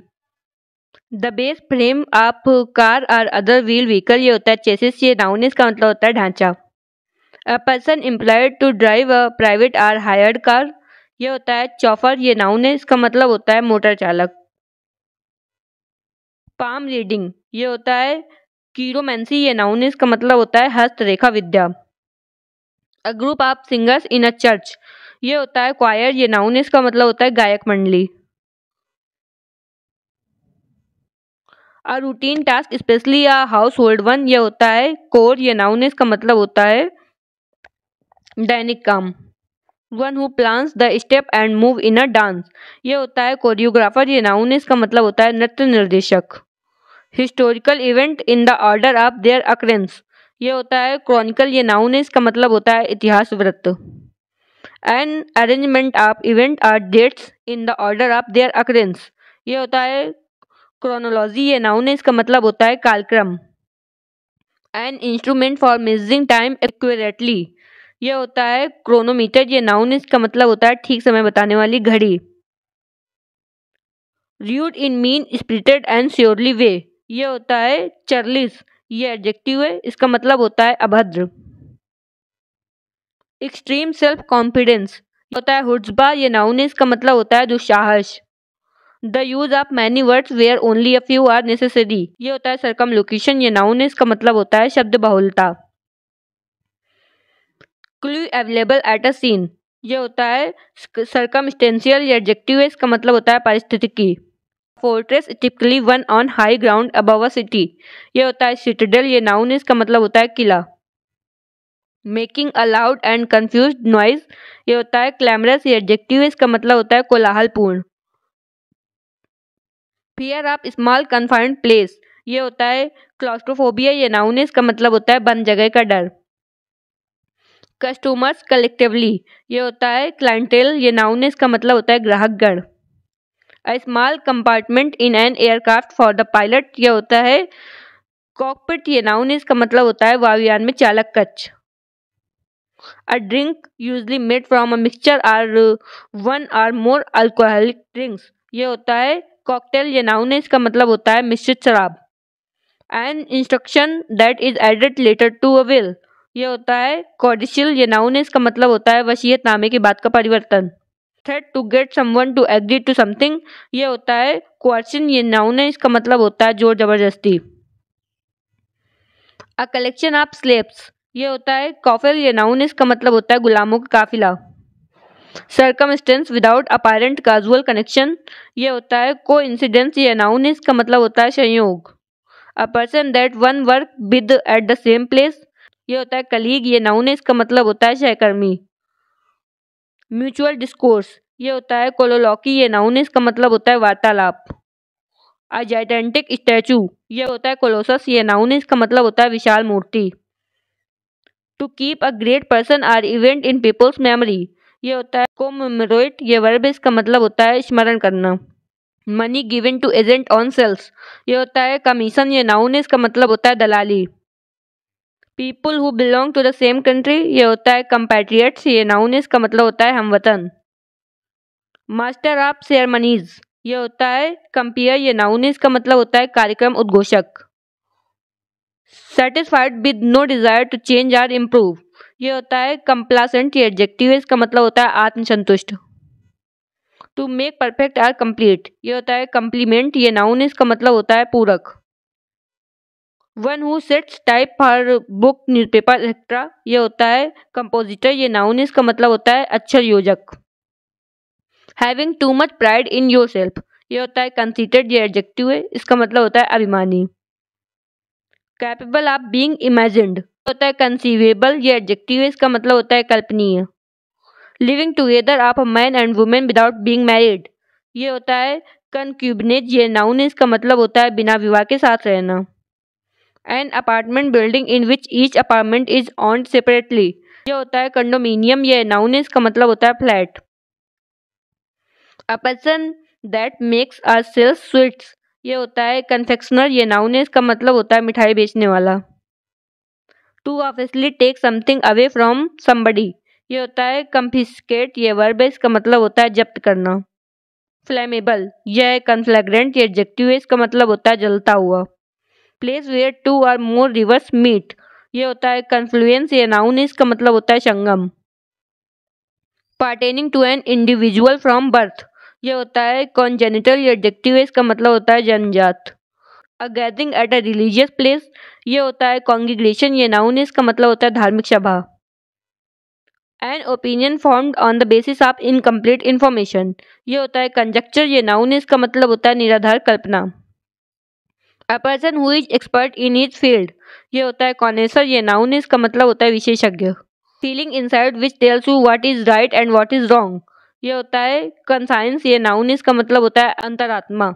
Speaker 1: The base frame of car और अदर व्हील व्हीकल, ये होता है चेसिस, ये नाउन है, इसका मतलब होता है ढांचा। A person employed to drive a private or hired car, ये होता है चौफर, ये नाउन है, इसका मतलब होता है मोटर चालक। पाम रीडिंग, ये होता है कीरोमेंसी, ये नाउन है, इसका मतलब होता है हस्तरेखा विद्या। A group of singers in a church, ये होता है क्वायर, ये नाउन है, इसका मतलब होता है गायक मंडली। A routine task specially a house hold one, ये होता है कोर, ये नाउन है, इसका मतलब होता है दैनिक काम। One who plans the step and move in a dance, ये होता है कोरियोग्राफर, ये नाउन है, इसका मतलब होता है नृत्य निर्देशक। Historical event in the order of their occurrence, ये होता है क्रॉनिकल, ये नाउन है, इसका मतलब होता है इतिहास वृत्त। An arrangement of event or dates in the order of their occurrence, ये होता है क्रोनोलॉजी, ये नाउन है, इसका मतलब होता है कालक्रम। An instrument for measuring time accurately, ये होता है क्रोनोमीटर, ये नाउन है, इसका मतलब होता है ठीक समय बताने वाली घड़ी। Rude in mean spirited and surly way, ये होता है चर्लिस, ये एडजेक्टिव है, इसका मतलब होता है अभद्र। एक्सट्रीम सेल्फ कॉन्फिडेंस होता है हुज्बा, ये नाउन है, इसका मतलब होता है दुस्साहस। The use of many words where only a few are necessary, ये होता है सर्कमलोकेशन, ये नाउन है, इसका मतलब होता है शब्द बहुलता। Clue available at a scene, ये होता है सर्कमस्टेंशियल, ये एडजेक्टिव है, इसका मतलब होता है पारिस्थितिकी। Fortress typically one on high ground above a city, ये होता है सिटाडेल, ये नाउन है, इसका मतलब होता है किला। Making a loud and confused noise, ये होता है क्लैमरस, ये एडजेक्टिव है, इसका मतलब होता है कोलाहलपूर्ण। Fear of small confined place, ये होता है क्लॉस्ट्रोफोबिया, ये नाउन है, इसका मतलब होता है बंद जगह का डर। कस्टमर्स कलेक्टिवली, ये होता है क्लाइंटेल, ये नाउन है, इसका मतलब होता है ग्राहकगण। A small compartment in an aircraft for the pilot, ये होता है कॉकपिट, ये नाउन है, इसका मतलब होता है वायुयान में चालक कक्ष। A drink usually made from a mixture or one or more alcoholic drinks, ये होता है कॉकटेल, ये नाउन है, इसका मतलब होता है मिश्रित शराब। An instruction that is added later to a will, ये होता है कॉडिशियल, ये नाउन है, इसका मतलब होता है वसीयतनामे की बात का परिवर्तन। Threat to get someone to agree to something, ये होता है कोर्शन, ये नाउन है, इसका मतलब होता है जोर जबरदस्ती। अ कलेक्शन ऑफ स्लेव्स, ये होता है कॉफिल, ये नाउन है, इसका मतलब होता है गुलामों का काफिला। Circumstance without apparent casual connection, ये होता है कोइंसिडेंस, ये नाउन है, इसका मतलब होता है संयोग। अ person that one work with eight the same place, ये होता है कलीग, ये नाउन है, इसका मतलब होता है सहकर्मी। म्यूचुअल डिस्कोर्स, ये होता है कोलोलॉकी, ये नाउन है, इसका मतलब होता है वार्तालाप। अ जाइटेंटिक स्टैचू, ये होता है कोलोसस, ये नाउन है, इसका मतलब होता है विशाल मूर्ति। To keep a great person or event in people's memory, ये होता है कोमेमोरेट, ये वर्ब है, इसका मतलब होता है स्मरण करना। Money given to agent on sales, ये होता है कमीशन, ये नाउन है, इसका मतलब होता है दलाली। People who belong to the same country, ये होता है कंपैट्रियट्स, ये नाउन है, इसका मतलब होता है हमवतन। मास्टर ऑफ सेरेमनीज, ये होता है कंपेयर, ये नाउन है, इसका मतलब होता है कार्यक्रम उद्घोषक। Satisfied with no desire to change or improve, ये होता है कंप्लासेंट, ये एडजेक्टिव है, इसका मतलब होता है आत्मसंतुष्ट। To make perfect or complete, ये होता है कम्प्लीमेंट, ये नाउन है, इसका मतलब होता है पूरक। One who sets type for book newspaper etcetera, ये होता है कंपोजिटर, ये नाउन है, इसका मतलब होता है अक्षर योजक। Having too much pride in your self, ये होता है कंसीटेड, ये एडजेक्टिव है, इसका मतलब होता है अभिमानी। कैपेबल ऑफ बीइंग इमेजिन्ड, होता है कंसीवेबल, ये एडजेक्टिव है, इसका मतलब होता है कल्पनीय। Living together of a man and women without being married, ये होता है कंक्यूबनेज, ये नाउन है, इसका मतलब होता है बिना विवाह के साथ रहना। An apartment building in which each apartment is owned separately, ये होता है कंडोमिनियम, ये नाउन है, इसका मतलब होता है flat. A person that makes a sales sweets, ये होता है कन्फेक्शनर, ये नाउन है, इसका मतलब होता है मिठाई बेचने वाला। To obviously take something away from somebody, ये होता है कंफिस्केट, ये वर्ब है, इसका मतलब होता है जब्त करना। फ्लेमेबल, यह है कन्फ्लैग्रेंट, ये एडजेक्टिव है, इसका मतलब होता है जलता हुआ। Place where to or more reverse meet, ये होता है कन्फ्लुएंस, ये नाउन है, इसका मतलब होता है संगम। Pertaining to an individual from birth, ये होता है कॉन्जेनिटल, ये एडजेक्टिव है, इसका मतलब होता है जन्मजात। अ gathering at a religious place, ये होता है कॉन्ग्रीगेशन, ये नाउन है, इसका मतलब होता है धार्मिक सभा। An opinion formed on the basis of incomplete information, ये होता है कंजक्चर, ये नाउन इसका मतलब होता है निराधार कल्पना। A person who is expert in his field, ये होता है कॉनेसर, ये नाउन इसका मतलब होता है विशेषज्ञ। Feeling inside which tells you what is right and what is wrong, ये होता है कंसाइंस, ये नाउन इसका मतलब होता है अंतरात्मा।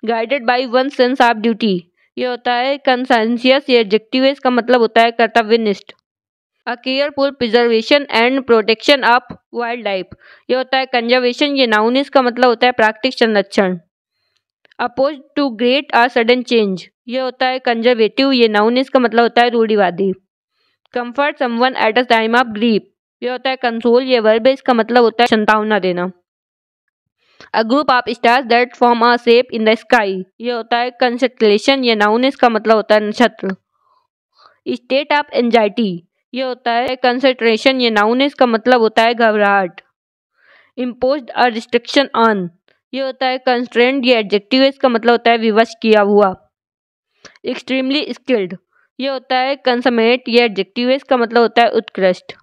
Speaker 1: Guided by one sense of duty, ये होता है कंसाइंसियस, ये एडजेक्टिव है, इसका मतलब होता है कर्तव्यनिष्ठ। A careful preservation and protection of wild life, ये होता है कंजर्वेशन, ये नाउन इसका मतलब होता है प्राकृतिक संरक्षण। अपोज टू ग्रेट और सडन चेंज, ये होता है कंजर्वेटिव, ये नाउन इसका मतलब होता है रूढ़िवादी। Comfort someone at a time of grief, ये होता है कंसोल, ये वर्ब है, इसका मतलब होता है संतावना देना। अ group of stars that form a shape in the sky, ये होता है कंस्टेलेशन, ये नाउन इसका मतलब होता है नक्षत्र। स्टेट ऑफ एंजाइटी, ये होता है कंसंट्रेशन, ये नाउन इसका मतलब होता है घबराहट। इम्पोज्ड अ रिस्ट्रिक्शन ऑन, ये होता है कंस्ट्रेंड, ये एडजेक्टिव है, इसका मतलब होता है विवश किया हुआ। एक्सट्रीमली स्किल्ड, ये होता है कंसमेट, ये एडजेक्टिव है, इसका मतलब होता है उत्कृष्ट।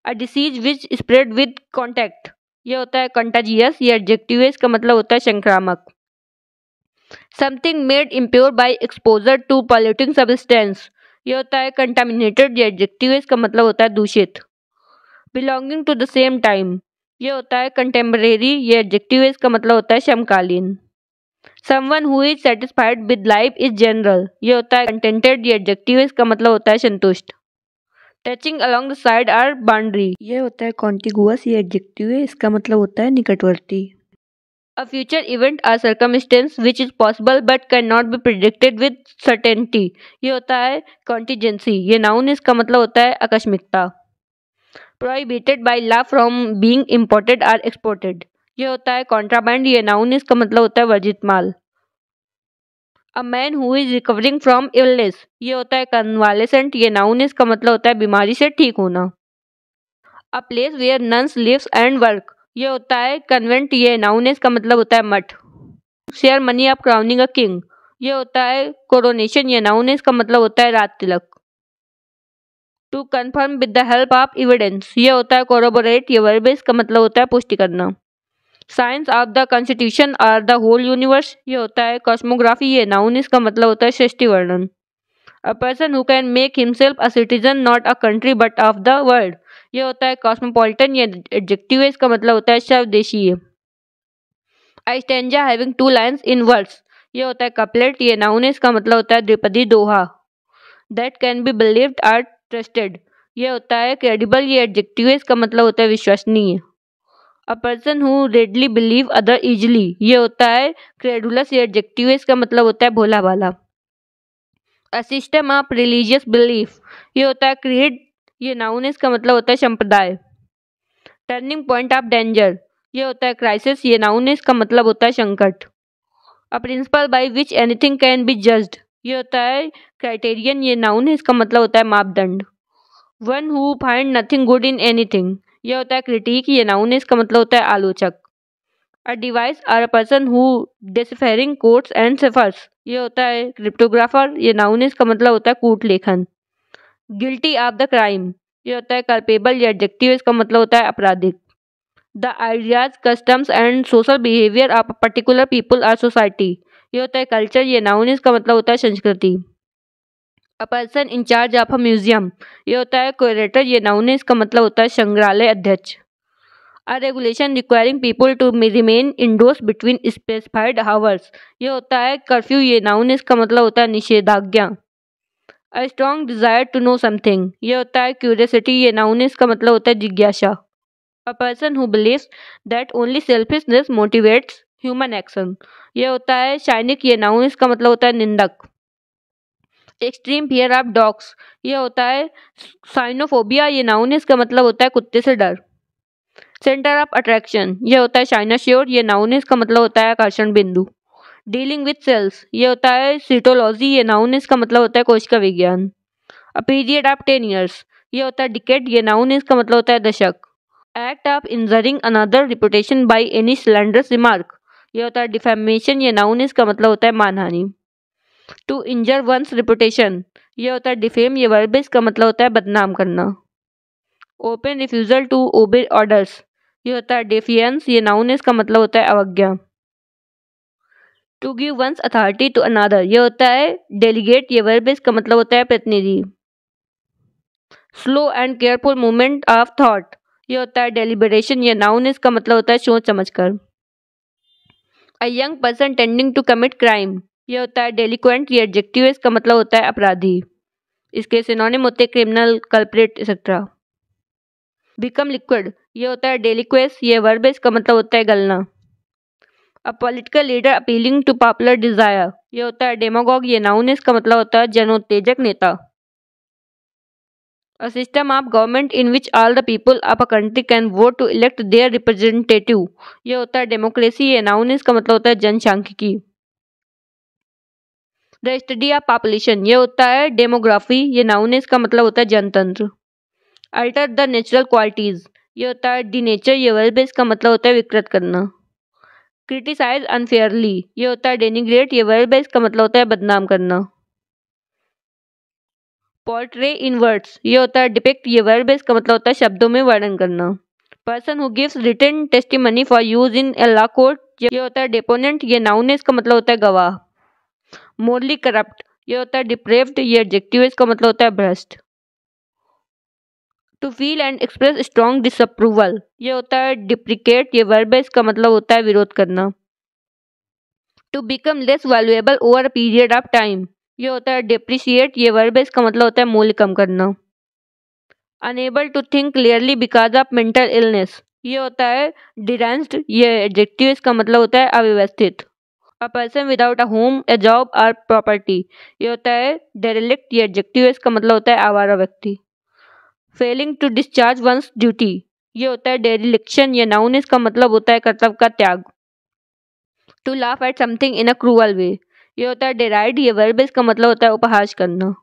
Speaker 1: A disease which spread with contact, ये होता है कंटाजियस, ये एडजेक्टिव है, इसका मतलब होता है संक्रामक। Something made impure by exposure to polluting substance, ये होता है कंटामिनेटेड, ये एडजेक्टिव है, इसका मतलब होता है दूषित। Belonging to the same time, ये होता है कंटेम्परेरी, ये एडजेक्टिव है, इसका मतलब होता है समकालीन। Someone who is satisfied with life is general, ये होता है कंटेंटेड, ये एडजेक्टिव है, इसका मतलब होता है संतुष्ट। Touching along the side or boundary, ये होता है कॉन्टिगुअस, ये एडजेक्टिव है, इसका मतलब होता है निकटवर्ती। A future event or circumstance which is possible but cannot be predicted with certainty, ये होता है contingency, ये noun इसका मतलब होता है आकस्मिकता। Prohibited by law from being imported or exported, ये होता है contraband, ये noun इसका मतलब होता है वर्जित माल। A man who is recovering from illness, ये होता है convalescent, ये noun इसका मतलब होता है बीमारी से ठीक होना। A place where nuns lives and work, ये होता है कन्वेंट, ये नाउन है, इसका मतलब होता है मठ। Share money of crowning a king, ये होता है कोरोनेशन, ये नाउन है, इसका मतलब होता है राज तिलक। To confirm with the help of evidence, ये होता है कोरोबोरेट, ये वर्ब है, इसका मतलब होता है पुष्टि करना। साइंस ऑफ द कॉन्स्टिट्यूशन और द होल यूनिवर्स, ये होता है कॉस्मोग्राफी, ये नाउन इसका मतलब होता है सृष्टि वर्णन। अ person who can make himself a citizen not a country but of the world, ये होता है कॉस्मोपॉलिटन, ये एडजेक्टिव है, इसका मतलब होता है स्वदेशीय। A stanza having two lines in words, ये होता है कपलेट, ये नाउन है, इसका मतलब होता है द्विपदी दोहा। दैट कैन बी बिलीव्ड और ट्रस्टेड, ये होता है क्रेडिबल, ये एडजेक्टिव है, इसका मतलब होता है विश्वसनीय। A person who readily believe other easily, ये होता है क्रेडुलस, ये एडजेक्टिव है, इसका मतलब होता है भोला भाला। A system of religious belief, ये होता है क्रीड, ये नाउन है, इसका मतलब होता है संप्रदाय। टर्निंग पॉइंट ऑफ डेंजर, ये होता है क्राइसिस, ये नाउन है, इसका मतलब होता है संकट। A principle by which anything can be judged, ये होता है क्राइटेरियन, ये नाउन है, इसका मतलब होता है मापदंड। One who find nothing good in anything, ये होता है क्रिटिक, ये नाउन है, इसका मतलब होता है आलोचक। A device or a person who deciphering codes and ciphers, ये होता है क्रिप्टोग्राफर, ये नाउन है, इसका मतलब होता है कूट लेखन। गिल्टी ऑफ द क्राइम, ये होता है कल्पेबल, ये एडजेक्टिव, इसका मतलब होता है अपराधिक। The ideas customs and social behaviour of a particular people और सोसाइटी, ये होता है कल्चर, ये नाउन, इसका मतलब होता है संस्कृति। अ person in charge of a museum, ये होता है क्यूरेटर, ये नाउन है, इसका मतलब होता है संग्रहालय अध्यक्ष। A regulation requiring people to remain indoors between specified hours, ये होता है कर्फ्यू, ये नाउन, इसका मतलब होता है निषेधाज्ञा। A strong desire to know something, ये होता है क्यूरियोसिटी, ये नाउन है, इसका मतलब होता है जिज्ञासा। अ person who believes that only selfishness motivates human action, ये होता है शाइनिक, ये नाउन, इसका मतलब होता है निंदक। एक्सट्रीम फियर ऑफ डॉग्स, ये होता है साइनोफोबिया, ये नाउन है, इसका मतलब होता है कुत्ते से डर। सेंटर ऑफ अट्रैक्शन, ये होता है साइनोश्योर, ये नाउन है, इसका मतलब होता है आकर्षण बिंदु। डीलिंग विथ सेल्स, ये होता है सिटोलॉजी, ये नाउन है, इसका मतलब होता है कोशिका विज्ञान। अ पीरियड ऑफ 10 years, ये होता है डिकेड, ये नाउन है, इसका मतलब होता है दशक। Act of injuring another reputation by any slanderous remark, ये होता है डिफेमेशन, ये नाउन है, इसका मतलब होता है मानहानि। टू इंजर वंस रिपुटेशन, ये होता है डिफेम, ये वर्ब है, इसका मतलब होता है बदनाम करना। Open refusal to obey orders, ये होता है डेफियंस, ये नाउन है, इसका मतलब होता है अवज्ञा। To give one's authority to another, ये होता है डेलीगेट, ये वर्ब है, इसका मतलब होता है प्रतिनिधि। Slow and careful movement of thought, ये होता है डेलिबरेशन, ये नाउन है, इसका मतलब होता है सोच समझकर। A young person tending to commit crime, ये होता है डेलिक्वेंट, ये एडजेक्टिव है, इसका मतलब होता है अपराधी। इसके सिनोनिम होते हैं criminal, culprit etcetera. Become liquid, ये होता है डेलिक्वेस, ये वर्ब है, इसका मतलब होता है गलना। A political leader appealing to popular desire, ये होता है डेमागोग, ये नाउन है, इसका मतलब होता है जनोत्तेजक नेता। A system of government in which all the people of a country can vote to elect their representative, ये होता है डेमोक्रेसी, ये नाउन है, इसका मतलब होता है जनसांख्यिकी। द स्टडी ऑफ पॉपुलेशन, ये होता है डेमोग्राफी, ये नाउन है, इसका मतलब होता है जनतंत्र। अल्टर द नेचुरल क्वालिटीज, ये होता है डिनेचर, ये वर्ब है, इसका मतलब होता है विकृत करना। क्रिटिसाइज अनफेयरली, ये होता है डेनिग्रेट, ये वर्ब है, इसका मतलब होता है बदनाम करना। पोर्ट्रे इन वर्ड्स, ये होता है डिपिक्ट, ये वर्ब है, इसका मतलब होता है शब्दों में वर्णन करना। Person who gives written testimony for use in a law court, ये होता है डिपोनेंट, ये नाउन है, इसका मतलब होता है गवाह। मोरली करप्ट, ये होता है डिप्रेव्ड, ये एडजेक्टिव है, इसका मतलब होता है भ्रष्ट। To feel and express strong disapproval, ये होता है डिप्रिकेट, ये वर्ब है, इसका मतलब होता है विरोध करना। To become less valuable over a period of time, ये होता है डिप्रिशिएट, ये वर्ब है, इसका मतलब होता है मूल्य कम करना। Unable to think clearly because of mental illness, ये होता है डिरेंज्ड, ये एडजेक्टिव, इसका मतलब होता है अव्यवस्थित। A person without a home, A job और प्रॉपर्टी, ये होता है डेरेलिक्ट, ये एडजेक्टिव, इसका मतलब होता है आवारा व्यक्ति। Failing to discharge one's duty, ये होता है डेरिलिक्शन, ये नाउन, इसका मतलब होता है कर्तव्य का त्याग। To laugh at something in a cruel way, ये होता है डेराइड, ये वर्ब, इसका मतलब होता है उपहास करना।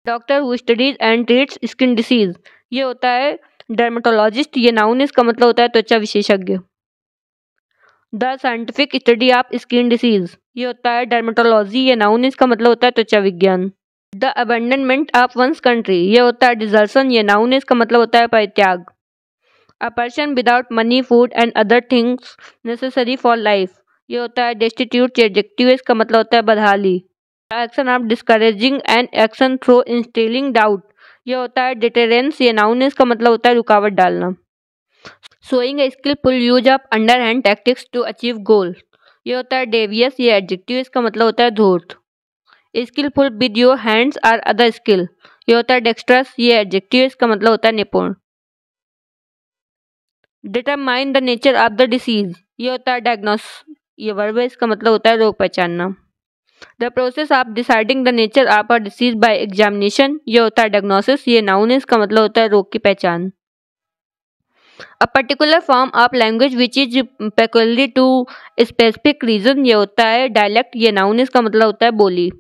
Speaker 1: Doctor who studies and treats skin disease, ये होता है डर्मेटोलॉजिस्ट, ये नाउन, इसका मतलब होता है त्वचा विशेषज्ञ। The scientific study of skin disease, ये होता है डर्मेटोलॉजी, ये नाउन, इसका मतलब होता है त्वचा विज्ञान। द अबंडनमेंट ऑफ वंस कंट्री, ये होता है डिजर्सन, ये नाउन, इसका मतलब होता है परित्याग। A person without money, food and other things necessary for life, ये होता है डेस्टिट्यूट, एडजेक्टिव, इसका मतलब होता है बदहाली। Action of discouraging and action through instilling doubt, ये होता है डिटेरेंस, ये नाउन, इसका मतलब होता है रुकावट डालना। Showing a skilful use of underhand tactics to achieve goal, ये होता है डेवियस, ये एडजेक्टिव, इसका मतलब होता है धूर्त। स्किलफुल विद योर हैंड्स और अदर स्किल, ये होता है डेक्स्ट्रस, ये एडजेक्टिव, इसका मतलब होता है निपुण। Determine the nature of the disease, ये होता है डायग्नोस, ये वर्ब है, इसका मतलब होता है रोग पहचानना। The process of deciding the nature of a disease by examination, ये होता है डायग्नोसिस, ये नाउन है, इसका मतलब होता है रोग की पहचान। A particular form of language which is peculiar to specific region, ये होता है डायलेक्ट, ये नाउन, इसका मतलब होता है बोली।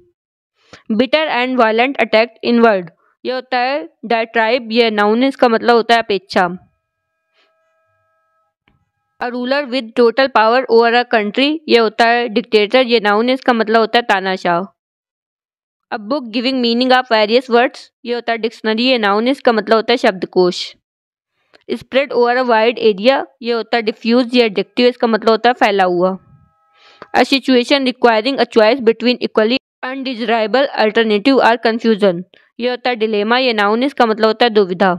Speaker 1: Bitter and violent attack in word, ये होता है डायट्राइब, ये नाउन, इसका मतलब होता है अपेक्षा। A ruler with total power over a country, ये होता है डिक्टेटर, ये नाउन, इसका मतलब होता है तानाशाह। A book giving meaning of various words, ये होता है डिक्शनरी, ये नाउन, इसका मतलब होता है शब्दकोश। Spread over a wide area, ये होता है डिफ्यूज, ये एडजेक्टिव, इसका मतलब होता है फैला हुआ। A situation requiring a choice between equally undesirable alternative और कंफ्यूजन, ये होता है डिलेमा, ये नाउन, इसका मतलब होता है दुविधा।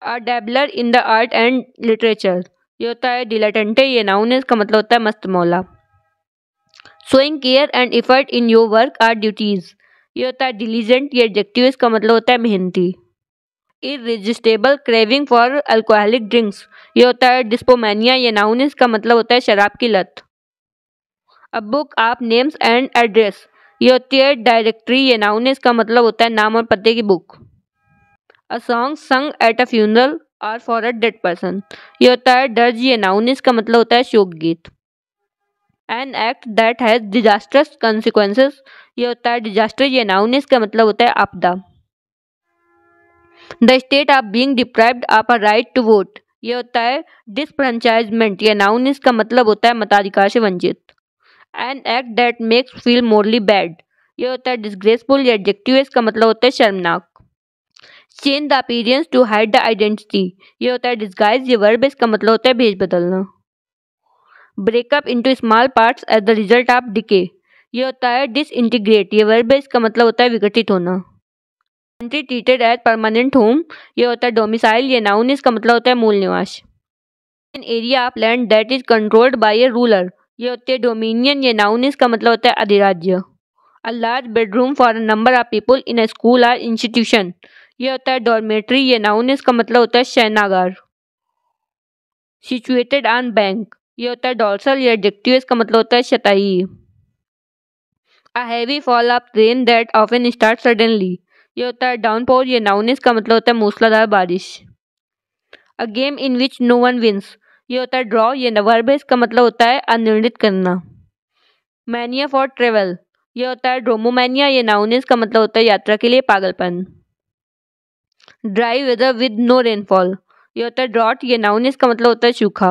Speaker 1: A dabbler in the art and literature, ये होता है डिलेटेंटे, ये नाउन, इसका मतलब होता है मस्त मौला। Showing care and effort in your work or duties, ये होता है डिलीजेंट, ये एडजेक्टिव, इसका मतलब होता है मेहनती। Irresistible craving for alcoholic drinks, ये होता है डिस्पोमैनिया, ये नाउन, इसका मतलब होता है शराब की लत। A book of names and address, ये होती है डायरेक्टरी, ये नाउन, इसका मतलब होता है नाम और पते की बुक। अ सॉन्ग संग एट अ फ्यूनरल और फॉर अ डेड पर्सन, ये होता है डर्ज, ये नाउन, इसका मतलब होता है शोक गीत। N act that has disasters consequences, ये होता है डिजास्टर, ये नाउन, इसका मतलब होता है आपदा। The state of being deprived of a right to vote, ये होता है डिसफ्रेंचाइजमेंट, ये नाउन, इसका मतलब होता है मताधिकार से वंचित। An act that makes feel morally bad, ये होता है डिसग्रेसफुल, ये एडजेक्टिव, इसका मतलब होता है शर्मनाक। Change the appearance to hide the identity, ये होता है डिस्गाइज। ये वर्ब इसका मतलब होता है भेष बदलना। Break up into small parts as the result of decay, ये होता है डिसइंटीग्रेट। ये वर्ब इसका मतलब होता है विघटित होना। Country treated as permanent home, ये होता है डोमिसाइल। ये नाउन इसका मतलब होता है मूल निवास। An area of land that is controlled by A ruler, ये होते हैं डोमिनियन। ये नाउन इसका मतलब होता है अधिराज्य। A large bedroom for a number of people in a school और इंस्टीट्यूशन, ये होता है डॉर्मेट्री। ये नाउन इसका मतलब होता है शयनागार। सिचुएटेड ऑन बैंक, ये होता है डॉर्सल। ये एडजेक्टिव इसका मतलब होता है शताई। A heavy fall of rain that often start suddenly, ये होता है डाउनपोर। ये नाउन इसका मतलब होता है मूसलाधार बारिश। A game in which no one wins, ये होता है ड्रॉ। ये वर्ब इसका मतलब होता है अनिर्णित करना। मैनिया फॉर ट्रेवल, ये होता है ड्रोमोमैनिया। ये नाउन इसका मतलब होता है यात्रा के लिए पागलपन। Dry weather with no rainfall, ये होता है ड्रॉट। ये नाउन इसका मतलब होता है सूखा।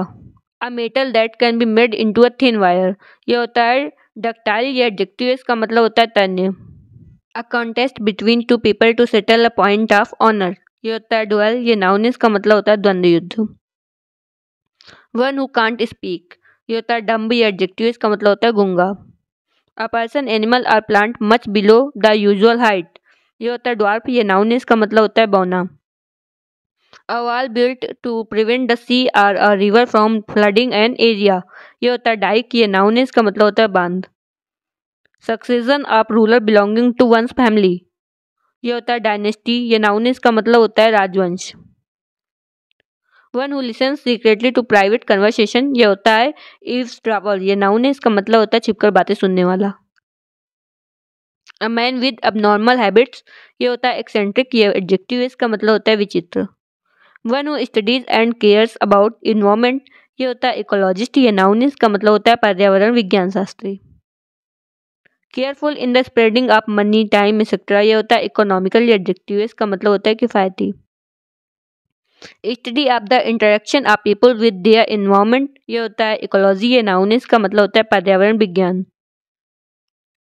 Speaker 1: A metal that can be made into a thin wire, ये होता है डक्टाइल। ये एडजेक्टिव इसका मतलब होता है तन्य। A contest between two people to settle a point of honour, ये होता है डुएल। ये नाउन इसका मतलब होता है द्वंद्व युद्ध। वन हु कांट स्पीक, ये होता है डम्ब। ये एडजेक्टिव इसका मतलब होता है गूंगा। अ पर्सन एनिमल और plant much below the usual height, ये होता है ड्वार्फ। ये नाउन इसका मतलब होता है बौना। A wall built to prevent the sea or a river from flooding an area, ये होता है डाइक। ये नाउन इसका मतलब होता है बांध। Succession of ruler belonging to one's family, ये होता है डायनेस्टी। ये नाउन इसका मतलब होता है राजवंश। One who listens secretly to private conversation, ये होता है ईव्सड्रॉपर। ये नाउन है, इसका मतलब होता है छिपकर बातें सुनने वाला। A man with abnormal habits, ये होता है एक्सेंट्रिक। ये एडजेक्टिव इसका मतलब होता है विचित्र। One who studies and cares about environment, ये होता है इकोलॉजिस्ट। ये नाउन इसका मतलब होता है पर्यावरण विज्ञान Shastri. Careful in the spreading of money time etcetera, ये होता है इकोनॉमिकल। एडजेक्टिव इसका मतलब होता है किफायती। Study of the interaction of people with their environment, ये होता है इकोलॉजी। ये नाउन इसका मतलब होता है पर्यावरण विज्ञान।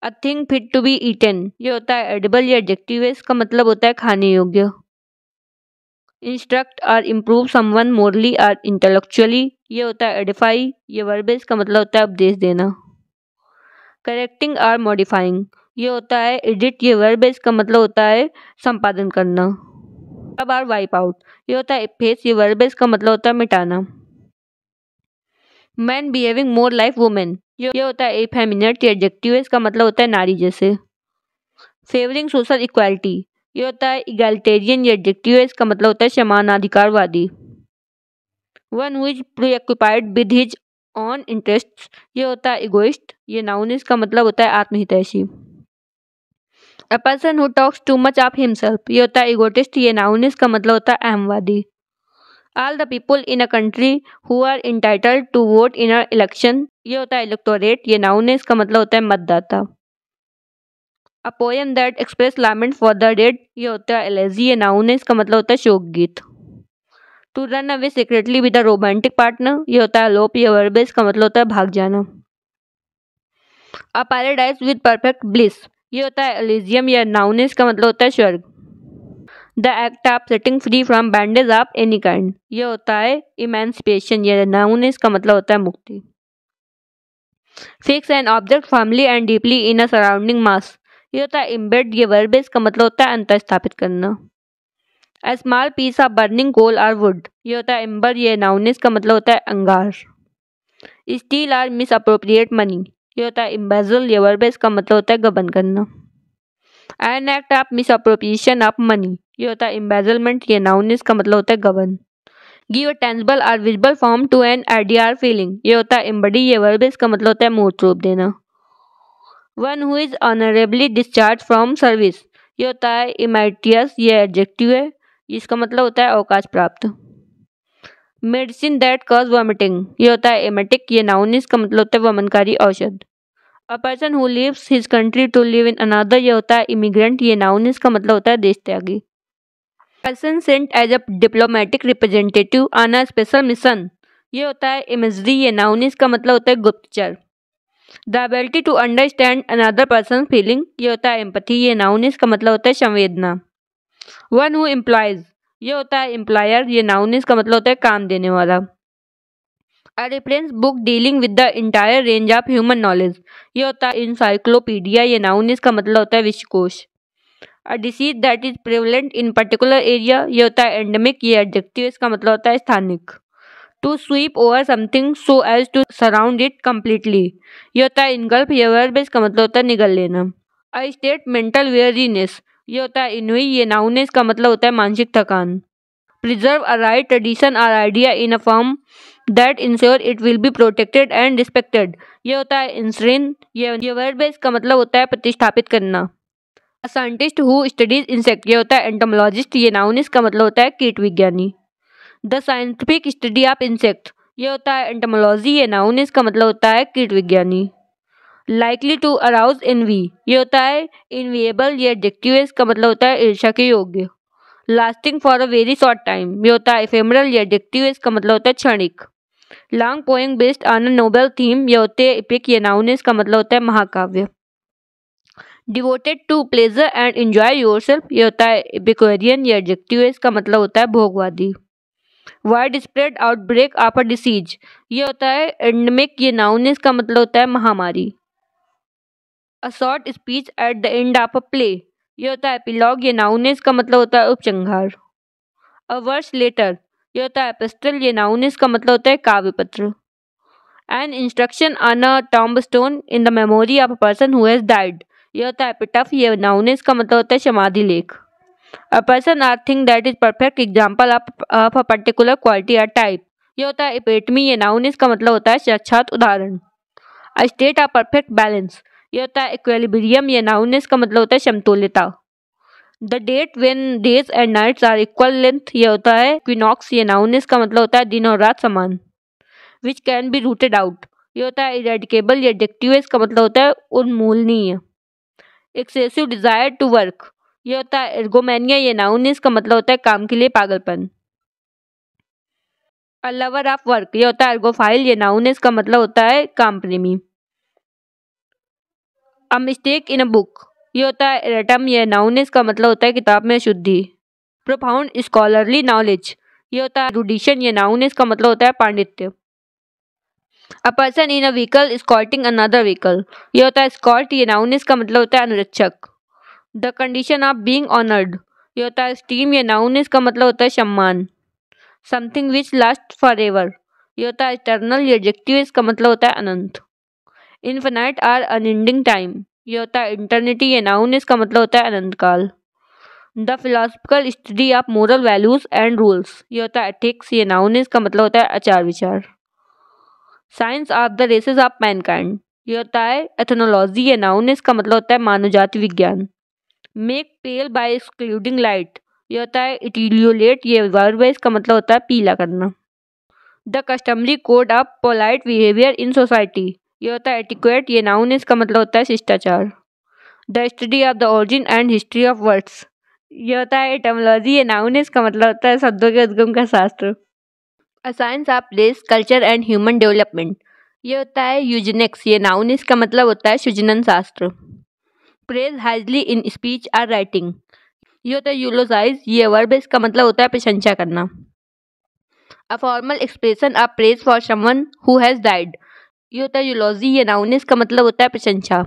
Speaker 1: A thing fit to be eaten, ये होता है एडिबल। ये एडजेक्टिव है, इसका मतलब होता है खाने योग्य। इंस्ट्रक्ट और इम्प्रूव समवन मोरली और इंटेलेक्चुअली, ये होता है एडिफाई। ये वर्ब है, इसका मतलब होता है उपदेश देना। करेक्टिंग और मॉडिफाइंग, ये होता है एडिट। ये वर्ब है, इसका मतलब होता है संपादन करना। अब आर वाइप आउट, ये होता है फेस। ये वर्ब है, इसका मतलब होता है मिटाना। Man behaving more like women, ये होता है एफेमिनेट। एडजेक्टिव है, इसका मतलब होता है नारी जैसे। फेवरिंग सोशल इक्वालिटी, ये होता है इगैलिटेरियन। ये एडजेक्टिव है, इसका मतलब होता है समानाधिकारवादी। One who is preoccupied with his own interests, ये होता है इगोइस्ट। ये नाउन इसका मतलब होता है आत्महितैषी। A person who talks too much of himself, ये होता है इगोटिस्ट। ये नाउन इसका मतलब होता है अहमवादी। All the people in a country who are entitled to vote in an election, ये होता है इलेक्टोरेट। ये नाउन है, इसका मतलब होता है मतदाता। A poem that express lament for the dead, ये होता है एलेजी। ये नाउन है, इसका मतलब होता है शोक गीत। To run away secretly with a romantic partner, ये होता है लोप। ये वर्ब है, इसका मतलब होता है भाग जाना। A paradise with perfect bliss, ये होता है एलिजियम। ये नाउन है, इसका मतलब होता है स्वर्ग। The act of setting free from bandage of any kind, ये होता है इमेंसिपेशन। ये नाउन है, इसका मतलब होता है मुक्ति। Fix an object firmly and deeply in a surrounding mass, ये होता है इम्बेड। ये वर्ब है, इसका मतलब होता है अंतर स्थापित करना। A small piece of burning coal or wood, ये होता है एम्बर। ये नाउन है, इसका मतलब होता है अंगार। स्टील और मिस अप्रोप्रिएट मनी, ये होता है इम्बेजल। ये वर्ब है, इसका मतलब होता है गबन करना। N act of miss appropriation of money, ये होता है इम्बेजलमेंट। ये नाउन है, इसका मतलब होता है गबन। Give a tangible or visible form to an idea or feeling, ये होता है एम्बडी। ये वर्ब है, इसका मतलब होता है मूर्त रूप देना। One who is honourably discharge from service, ये होता है इमेटियस। ये एडजेक्टिव है, इसका मतलब होता है अवकाश प्राप्त। मेडिसिन दैट कॉज वॉमिटिंग, ये होता है एमेटिक। ये नाउन, इसका मतलब होता है वमनकारी औषध। A person who leaves his country to live in another, ये होता है इमिग्रेंट। ये नाउन, इसका मतलब होता है देश त्यागी। Person sent as a diplomatic representative on a special mission, ये होता है इमेजरी। ये नाउन, इसका मतलब होता है गुप्तचर। The ability to understand another person feeling, ये होता है एम्पथी। ये नाउन, इसका मतलब होता है संवेदना। वन हु एम्प्लॉयज, ये होता है एम्प्लॉयर, ये नाउन इसका मतलब होता है काम देने वाला। A reference book dealing with the entire range of human knowledge, ये होता है इंसाइक्लोपीडिया, ये नाउन इसका मतलब होता है विश्वकोश। A disease that is prevalent in particular area, ये होता है एंडेमिक, ये एडजेक्टिव इसका मतलब होता है स्थानिक। To sweep over something so as to surround it completely, ये होता है इनगल्फ, ये वर्ब इसका मतलब होता है निगल लेना। अ स्टेट मेंटल वेरीनेस, ये होता है इनवी, ये नाउन है, इसका मतलब होता है मानसिक थकान। प्रिजर्व अ राइट ट्रेडिशन और idea in a form that ensure it will be protected and respected, ये होता है इंश्रेन, ये वर्ब है, इसका मतलब होता है प्रतिष्ठापित करना। A scientist who studies insect, ये होता है एंटोमोलॉजिस्ट, ये नाउन इसका मतलब होता है कीट विज्ञानी। The scientific study of insect, ये होता है एंटोमोलॉजी, ये नाउन इसका मतलब होता है कीट विज्ञानी। लाइकली टू अराउज एनवी, ये होता है इनविएबल, ये एडजेक्टिव है, इसका मतलब होता है ईर्ष्या के योग्य। Lasting for a very short time, ये होता है एफेमरल, ये एडजेक्टिव है, इसका मतलब होता है क्षणिक। Long poem based on a Nobel theme, ये होते हैं एपिक, ये नाउन है, इसका मतलब होता है महाकाव्य। Devoted to pleasure and enjoy yourself, ये होता है एपिक्यूरियन, ये एडजेक्टिव है, इसका मतलब होता है भोगवादी। Widespread outbreak of a disease, ये होता है एंडेमिक, ये नाउन है, इसका मतलब होता है महामारी। A short speech at the end of a play, ये होता है एपिलॉग, ये नाउन है, इसका मतलब होता है उपसंहार। अ वर्ष लेटर, ये होता है एपिस्टल, ये नाउन है, इसका मतलब होता है काव्य पत्र। An instruction on a tombstone in the memory of a person who has died, ये होता है एपिटफ, ये नाउन है, इसका मतलब होता है समाधि लेख। A person or thing that is perfect example of a particular quality or type, ये होता है एपिटमी, ये नाउन है, इसका मतलब होता है साक्षात उदाहरण। A state of perfect balance, ये होता है इक्विलिब्रियम, ये नाउन है, इसका मतलब होता है समतुल्यता। The date when days and nights are equal length, ये होता है इक्विनॉक्स, ये नाउन है, इसका मतलब होता है दिन और रात समान। Which can be rooted out, ये होता है इरेडिकेबल, ये एडजेक्टिव है, इसका मतलब होता है उन्मूलनीय। एक्सेसिव डिजायर टू वर्क, ये होता है एर्गोमेनिया, ये नाउन है, इसका मतलब होता है काम के लिए पागलपन। अ लवर ऑफ वर्क, ये होता है एर्गोफाइल, ये नाउन है, इसका मतलब होता है काम प्रेमी। A mistake in a book, ये होता है एरेटम, ये नाउन है, इसका मतलब होता है किताब में शुद्धि। प्रोफाउंड स्कॉलरली नॉलेज, ये होता है एरुडिशन, ये नाउन है, इसका मतलब होता है पांडित्य। A person in a vehicle escorting another vehicle, ये होता है एस्कॉर्ट, ये नाउन है, इसका मतलब होता है अनुरक्षक। The condition of being honoured, ये होता है स्टीम, ये नाउन है, इसका मतलब होता है सम्मान। Something which last for ever, ये होता है इटर्नल, ये एडजेक्टिव है, इसका मतलब होता है अनंत। इनफिनाइट आर अनएंडिंग टाइम, ये होता है इंटरनिटी, ये नाउन है, इसका मतलब होता है अनंत काल। The philosophical study of moral values and rules, ये होता है एथिक्स, ये नाउन है, इसका मतलब होता है आचार विचार। Science of the races of mankind, ये होता है एथनोलॉजी, ये नाउन है, इसका मतलब होता है मानव जाति विज्ञान। मेक पेल बाय एक्सक्लूडिंग लाइट, ये होता है इटिलियोलेट, ये वर्ब है, इसका मतलब होता है पीला करना। The customary code of polite behaviour in society, ये होता है एटिक्वेट, ये नाउन है, इसका मतलब होता है शिष्टाचार। The study of the origin and history of words, ये होता है एटमोलॉजी, ये नाउन है, इसका मतलब होता है शब्दों के उद्गम का शास्त्र। A science of race culture and human development, ये होता है यूजेनिक्स, ये नाउन है, इसका मतलब होता है सुजनन शास्त्र। प्रेज हाइजली इन स्पीच और राइटिंग, ये होता है यूलोजाइज, ये वर्ब है, इसका मतलब होता है प्रशंसा करना। A formal expression of praise for someone who has died, ये होता है यूलॉजी, ये नाउन है, इसका मतलब होता है प्रशंसा।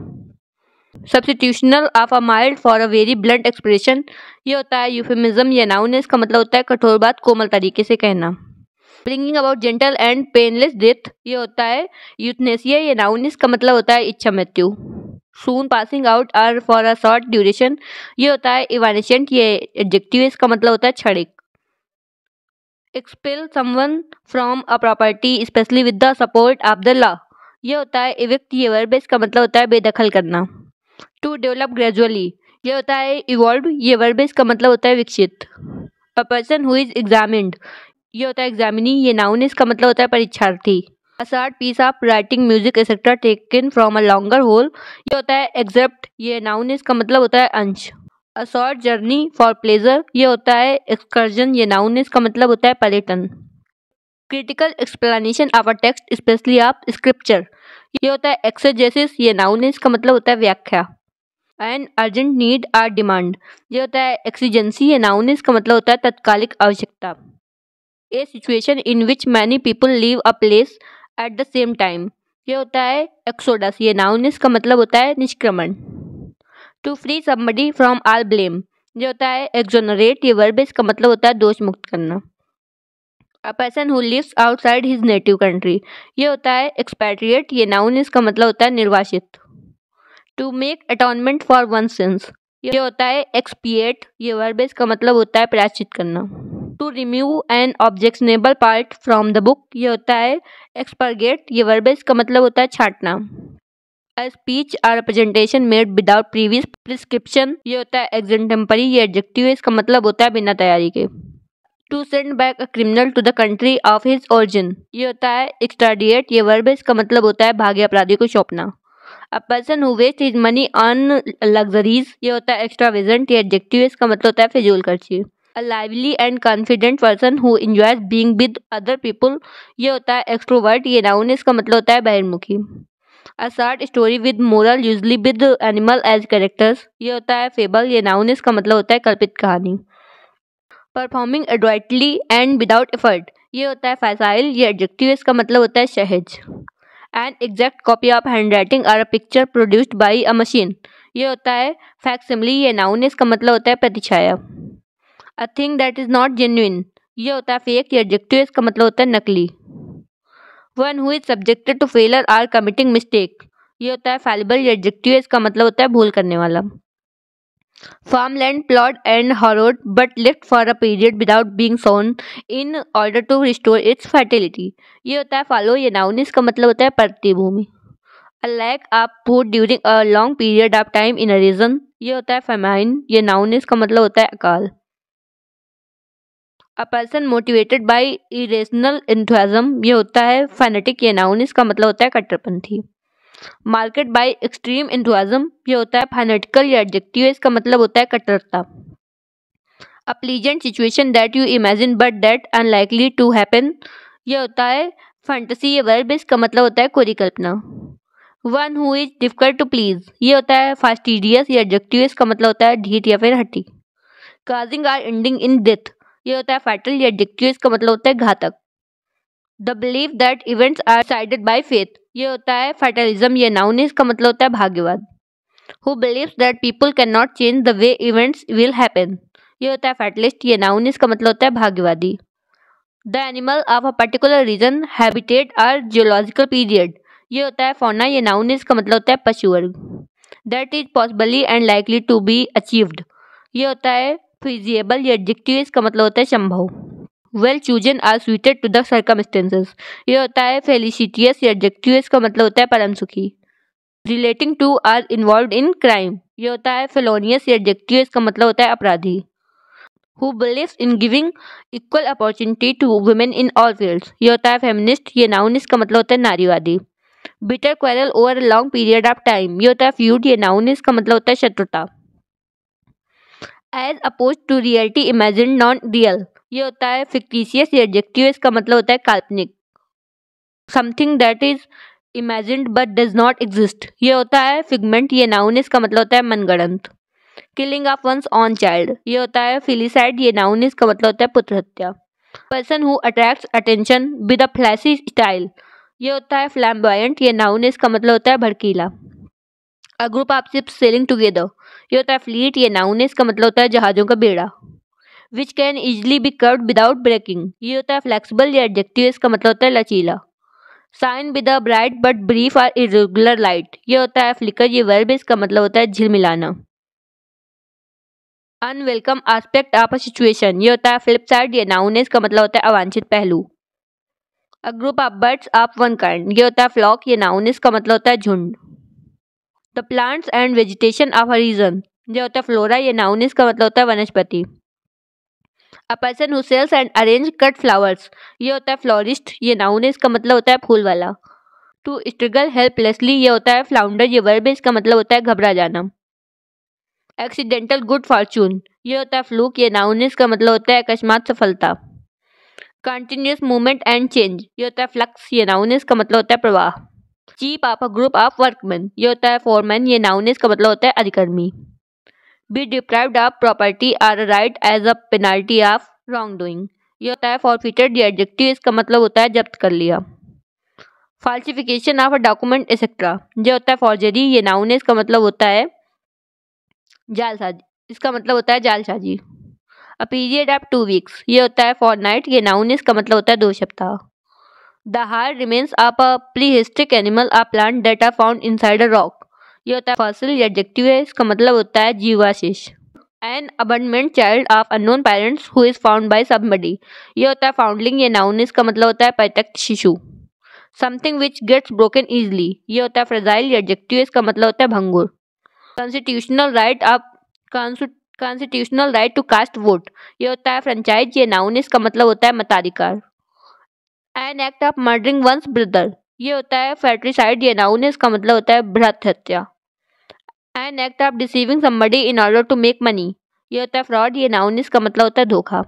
Speaker 1: Substitutional of a mild for a very blunt expression, ये होता है यूफेमिज्म, ये नाउन है, इसका मतलब होता है कठोर बात कोमल तरीके से कहना। Bringing about gentle and painless death, ये होता है यूथनेसिया, ये नाउन है, इसका मतलब होता है इच्छा मृत्यु। सून पासिंग आउट और फॉर अ शॉर्ट ड्यूरेशन, ये होता है इवानिशेंट, ये एडजेक्टिव है, इसका मतलब होता है क्षणिक। Expel someone from a property specially with the support of the law, ये होता है इविक्ट, ये वर्ब है, इसका मतलब होता है बेदखल करना। टू डेवलप ग्रेजुअली, ये होता है इवॉल्व, ये वर्ब है, इसका मतलब होता है विकसित। अ पर्सन हु इज एग्जामिन्ड, ये होता है एग्जामिनी, ये नाउन है, इसका मतलब होता है परीक्षार्थी। A short piece of writing music etcetera taken from a longer whole, ये होता है एक्सेप्ट, ये नाउन है, इसका मतलब होता है अंश। A short journey for pleasure, ये होता है एक्सकर्जन, ये नाउन है, इसका मतलब होता है पर्यटन। Critical explanation of a text specially of scripture, ये होता है एक्सेजेसिस, ये नाउन है, इसका मतलब होता है व्याख्या। An urgent need or demand, ये होता है एक्सीजेंसी। ये नाउन इसका मतलब होता है तत्कालिक आवश्यकता। A situation in which many people leave a place at the same time, ये होता है एक्सोडस। ये नाउन इसका मतलब होता है निष्क्रमण। To free somebody from all blame, ये होता है एक्सोनरेट। ये वर्ब इसका मतलब होता है दोष मुक्त करना। A person who lives outside his native country, ये होता है एक्सपैट्रिएट। ये नाउन इसका मतलब होता है निर्वासित। To make atonement for one sins, ये होता है एक्सपिएट। ये वर्ब इसका मतलब होता है प्रायश्चित करना। To remove an objectionable part from the book, ये होता है एक्सपर्गेट। ये वर्ब इसका मतलब होता है छाटना। A speech or representation made without previous prescription, ये होता है एक्जेंटेम्परी। ये एडजेक्टिव इसका मतलब होता है बिना तैयारी के। To send back a criminal to the country of his origin, ये होता है एक्सट्राडिएट। ये वर्ब इसका मतलब होता है भाग्य अपराधी को सौंपना। A person who waste his money on luxuries, ये होता है एक्स्ट्रावेजेंट। ये एडजेक्टिव इसका मतलब होता है फिजूल खर्ची। A lively and confident person who enjoys being with other people, ये होता है एक्सट्रोवर्ट। ये नाउन इसका मतलब होता है बहिर्मुखी। A short story with moral usually with animal as characters, ये होता है फेबल। ये नाउन इसका मतलब होता है कल्पित कहानी। परफॉर्मिंग एडवाइटली एंड विदाउट एफर्ट, ये होता है फैसाइल। ये एडजेक्टिव इसका मतलब होता है सहज। An exact copy of handwriting or a picture produced by a machine, ये होता है फैक्सिमिली। ये नाउन इसका मतलब होता है प्रतिछाया। A thing that is not genuine, ये होता है फेक। ये एडजेक्टिव इसका मतलब होता है नकली। One who is subjected to failure or committing mistake, ये होता है फैलिबल। ये एडजेक्टिव इसका मतलब होता है भूल करने वाला। Farmland plowed and harrowed but left for a period without being sown in order to restore its fertility, ये होता है follow। ये noun इसका मतलब होता है परती भूमि। A lack of food during a long period of time in a region, ये होता है famine। ये noun इसका मतलब होता है अकाल। A person motivated by irrational enthusiasm, ये होता है fanatic। ये noun इसका मतलब होता है कट्टरपंथी। मार्केट बाय एक्सट्रीम एंथुसियाज्म, ये होता है फैनेटिकल। या एडजेक्टिव इसका मतलब होता है कट्टरता। A pleasant situation that you imagine but that unlikely to happen, ये होता है फैंटेसी। ये वर्ब इसका मतलब होता है कोरी कल्पना। One who is difficult to please, ये होता है फास्टिडियस। ये एडजेक्टिव इसका मतलब होता है ढीठ या फिर हट्टी। Causing or ending in death, ये होता है फैटल। ये एडजेक्टिव इसका मतलब होता है घातक। The believe that events are decided by faith, ये होता है फैटलिज्म। ये नाउन इसका मतलब होता है भाग्यवाद। Who believes that people can not change the way events will happen, ये होता है फैटलिस्ट। ये नाउन इसका मतलब होता है भाग्यवादी। The animal of a particular region habitat or geological period, ये होता है फौना। ये नाउन इसका मतलब होता है पशु वर्ग। That is possibly and likely to be achieved, ये होता है फिजिएबल। ये एडजेक्टिव इसका मतलब होता है संभव। Well chosen or suited to the circumstances, ये होता है फेलिसिटियस। ये एडजेक्टिव इसका मतलब होता है परम सुखी। Relating to or involved in crime, ये होता है फेलोनियस। ये एडजेक्टिव इसका मतलब होता है अपराधी। Who believes in giving equal opportunity to women in all fields, ये होता है फेमिनिस्ट। ये नाउन इसका मतलब होता है नारीवादी। Bitter quarrel over a long period of time, ये होता है फ्यूड। ये नाउन इसका मतलब होता है शत्रुता। As oppose to reality imagine non real, ये होता है फिक्टिशियस। ये एडजेक्टिव इसका मतलब होता है काल्पनिक। Something that is imagined but does not exist, ये होता है फिगमेंट। ये नाउन इसका मतलब होता है मनगढ़ंत। Killing of one's own child, ये होता है फिलिसाइड। ये नाउन इसका मतलब होता है पुत्र हत्या। Person who attracts attention with a flashy style, ये होता है फ्लैम्बॉयंट। ये नाउन इसका मतलब होता है भड़कीला। A group of ships sailing together, ये होता है फ्लीट। ये नाउन इसका मतलब होता है जहाजों का बेड़ा। Which can easily be curved without breaking, ये होता है फ्लेक्सिबल। ये एडजेक्टिव इसका मतलब होता है लचीला। Shine with a bright but brief or irregular light, ये होता है फ्लिकर। ये वर्ब इसका मतलब होता है झिलमिलाना। Unwelcome aspect of a situation, ये होता है फ्लिप साइड। ये नाउन इसका मतलब होता है अवांछित पहलू। अ group of birds of one kind, ये होता है फ्लॉक। ये नाउन इसका मतलब होता है झुंड। The plants and vegetation of a region, ये होता है फ्लोरा। ये नाउन इसका मतलब होता है वनस्पति। A person who sells and arrange cut flowers, ये होता है फ्लोरिस्ट। ये नाउन इसका मतलब होता है फूल वाला। टू स्ट्रगल हेल्पलेसली, ये होता है फ्लाउंडर। ये वर्ब इसका मतलब होता है घबरा जाना। एक्सीडेंटल गुड फॉर्चून, ये होता है फ्लूक। ये नाउन इसका मतलब होता है अकस्मात सफलता। कंटिन्यूस मूवमेंट एंड चेंज, ये होता है फ्लक्स। ये नाउन इसका मतलब होता है प्रवाह। Chief of a group of workman, ये होता है फोरमैन, ये नाउन है, इसका मतलब होता है अधिकर्मी। Be deprived of property or right as a penalty of wrongdoing, ये होता है फॉरफिटेड, ये एडजेक्टिव, इसका मतलब होता है जब्त कर लिया। फाल्सिफिकेशन ऑफ अ डॉक्यूमेंट एक्सेट्रा, ये होता है फॉर्जरी, ये नाउन है, इसका मतलब होता है जालसाजी, इसका मतलब होता है जालसाजी। अ पीरियड ऑफ 2 वीक्स, ये होता है फॉरनाइट, ये नाउन है, इसका मतलब होता है 2 सप्ताह। The hard remains of a prehistoric animal or plant that are found inside a rock, ये होता है फॉसिल, ये एडजेक्टिव है, इसका मतलब होता है जीवावशेष। An abandonment child of unknown parents who is found by somebody, ये होता है फाउंडलिंग, ये नाउन है, इसका मतलब होता है परित्यक्त शिशु। Something which gets broken easily, ये होता है फ्रेजाइल, ये एडजेक्टिव है, इसका मतलब होता है भंगुर। Constitutional right of constitutional right to cast vote, ये होता है फ्रेंचाइज, ये नाउन है, इसका मतलब होता है मताधिकार। An act of murdering one's brother, ये होता है फैट्रिसाइड, ये नाउन है, इसका मतलब होता है भ्रात हत्या। An act of deceiving somebody in order to make money, ये होता है फ्रॉड, ये नाउन है, इसका मतलब होता है धोखा।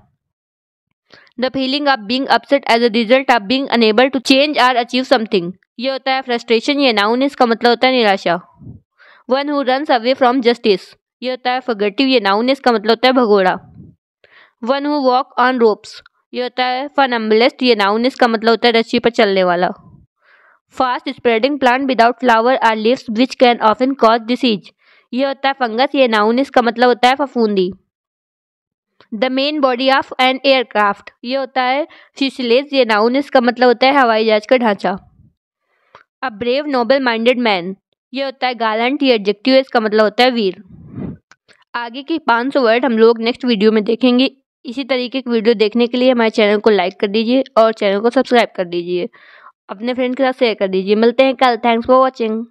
Speaker 1: The feeling of being upset as a result of being unable to change or achieve something, ये होता है फ्रस्ट्रेशन, ये नाउन है, इसका मतलब होता है निराशा। One who runs away from justice, ये होता है फगेटिव, ये नाउन है, इसका मतलब होता है भगोड़ा। One who walk on ropes, ये होता है फनम्बलिस्ट, ये नाउन है, इसका मतलब होता है रस्सी पर चलने वाला। Fast spreading plant without flower or leaves which can often cause disease, ये होता है फंगस, ये नाउन है, इसका मतलब होता है फफूंदी। The main body of an aircraft, ये होता है फ्यूसलेज, ये नाउन है, इसका मतलब होता है हवाई जहाज का ढांचा। A brave noble minded man, ये होता है गालंट, ये एडजेक्टिव है, इसका मतलब होता है वीर। आगे की 500 वर्ड हम लोग नेक्स्ट वीडियो में देखेंगे। इसी तरीके की वीडियो देखने के लिए हमारे चैनल को लाइक कर दीजिए और चैनल को सब्सक्राइब कर दीजिए, अपने फ्रेंड के साथ शेयर कर दीजिए। मिलते हैं कल। Thanks for watching.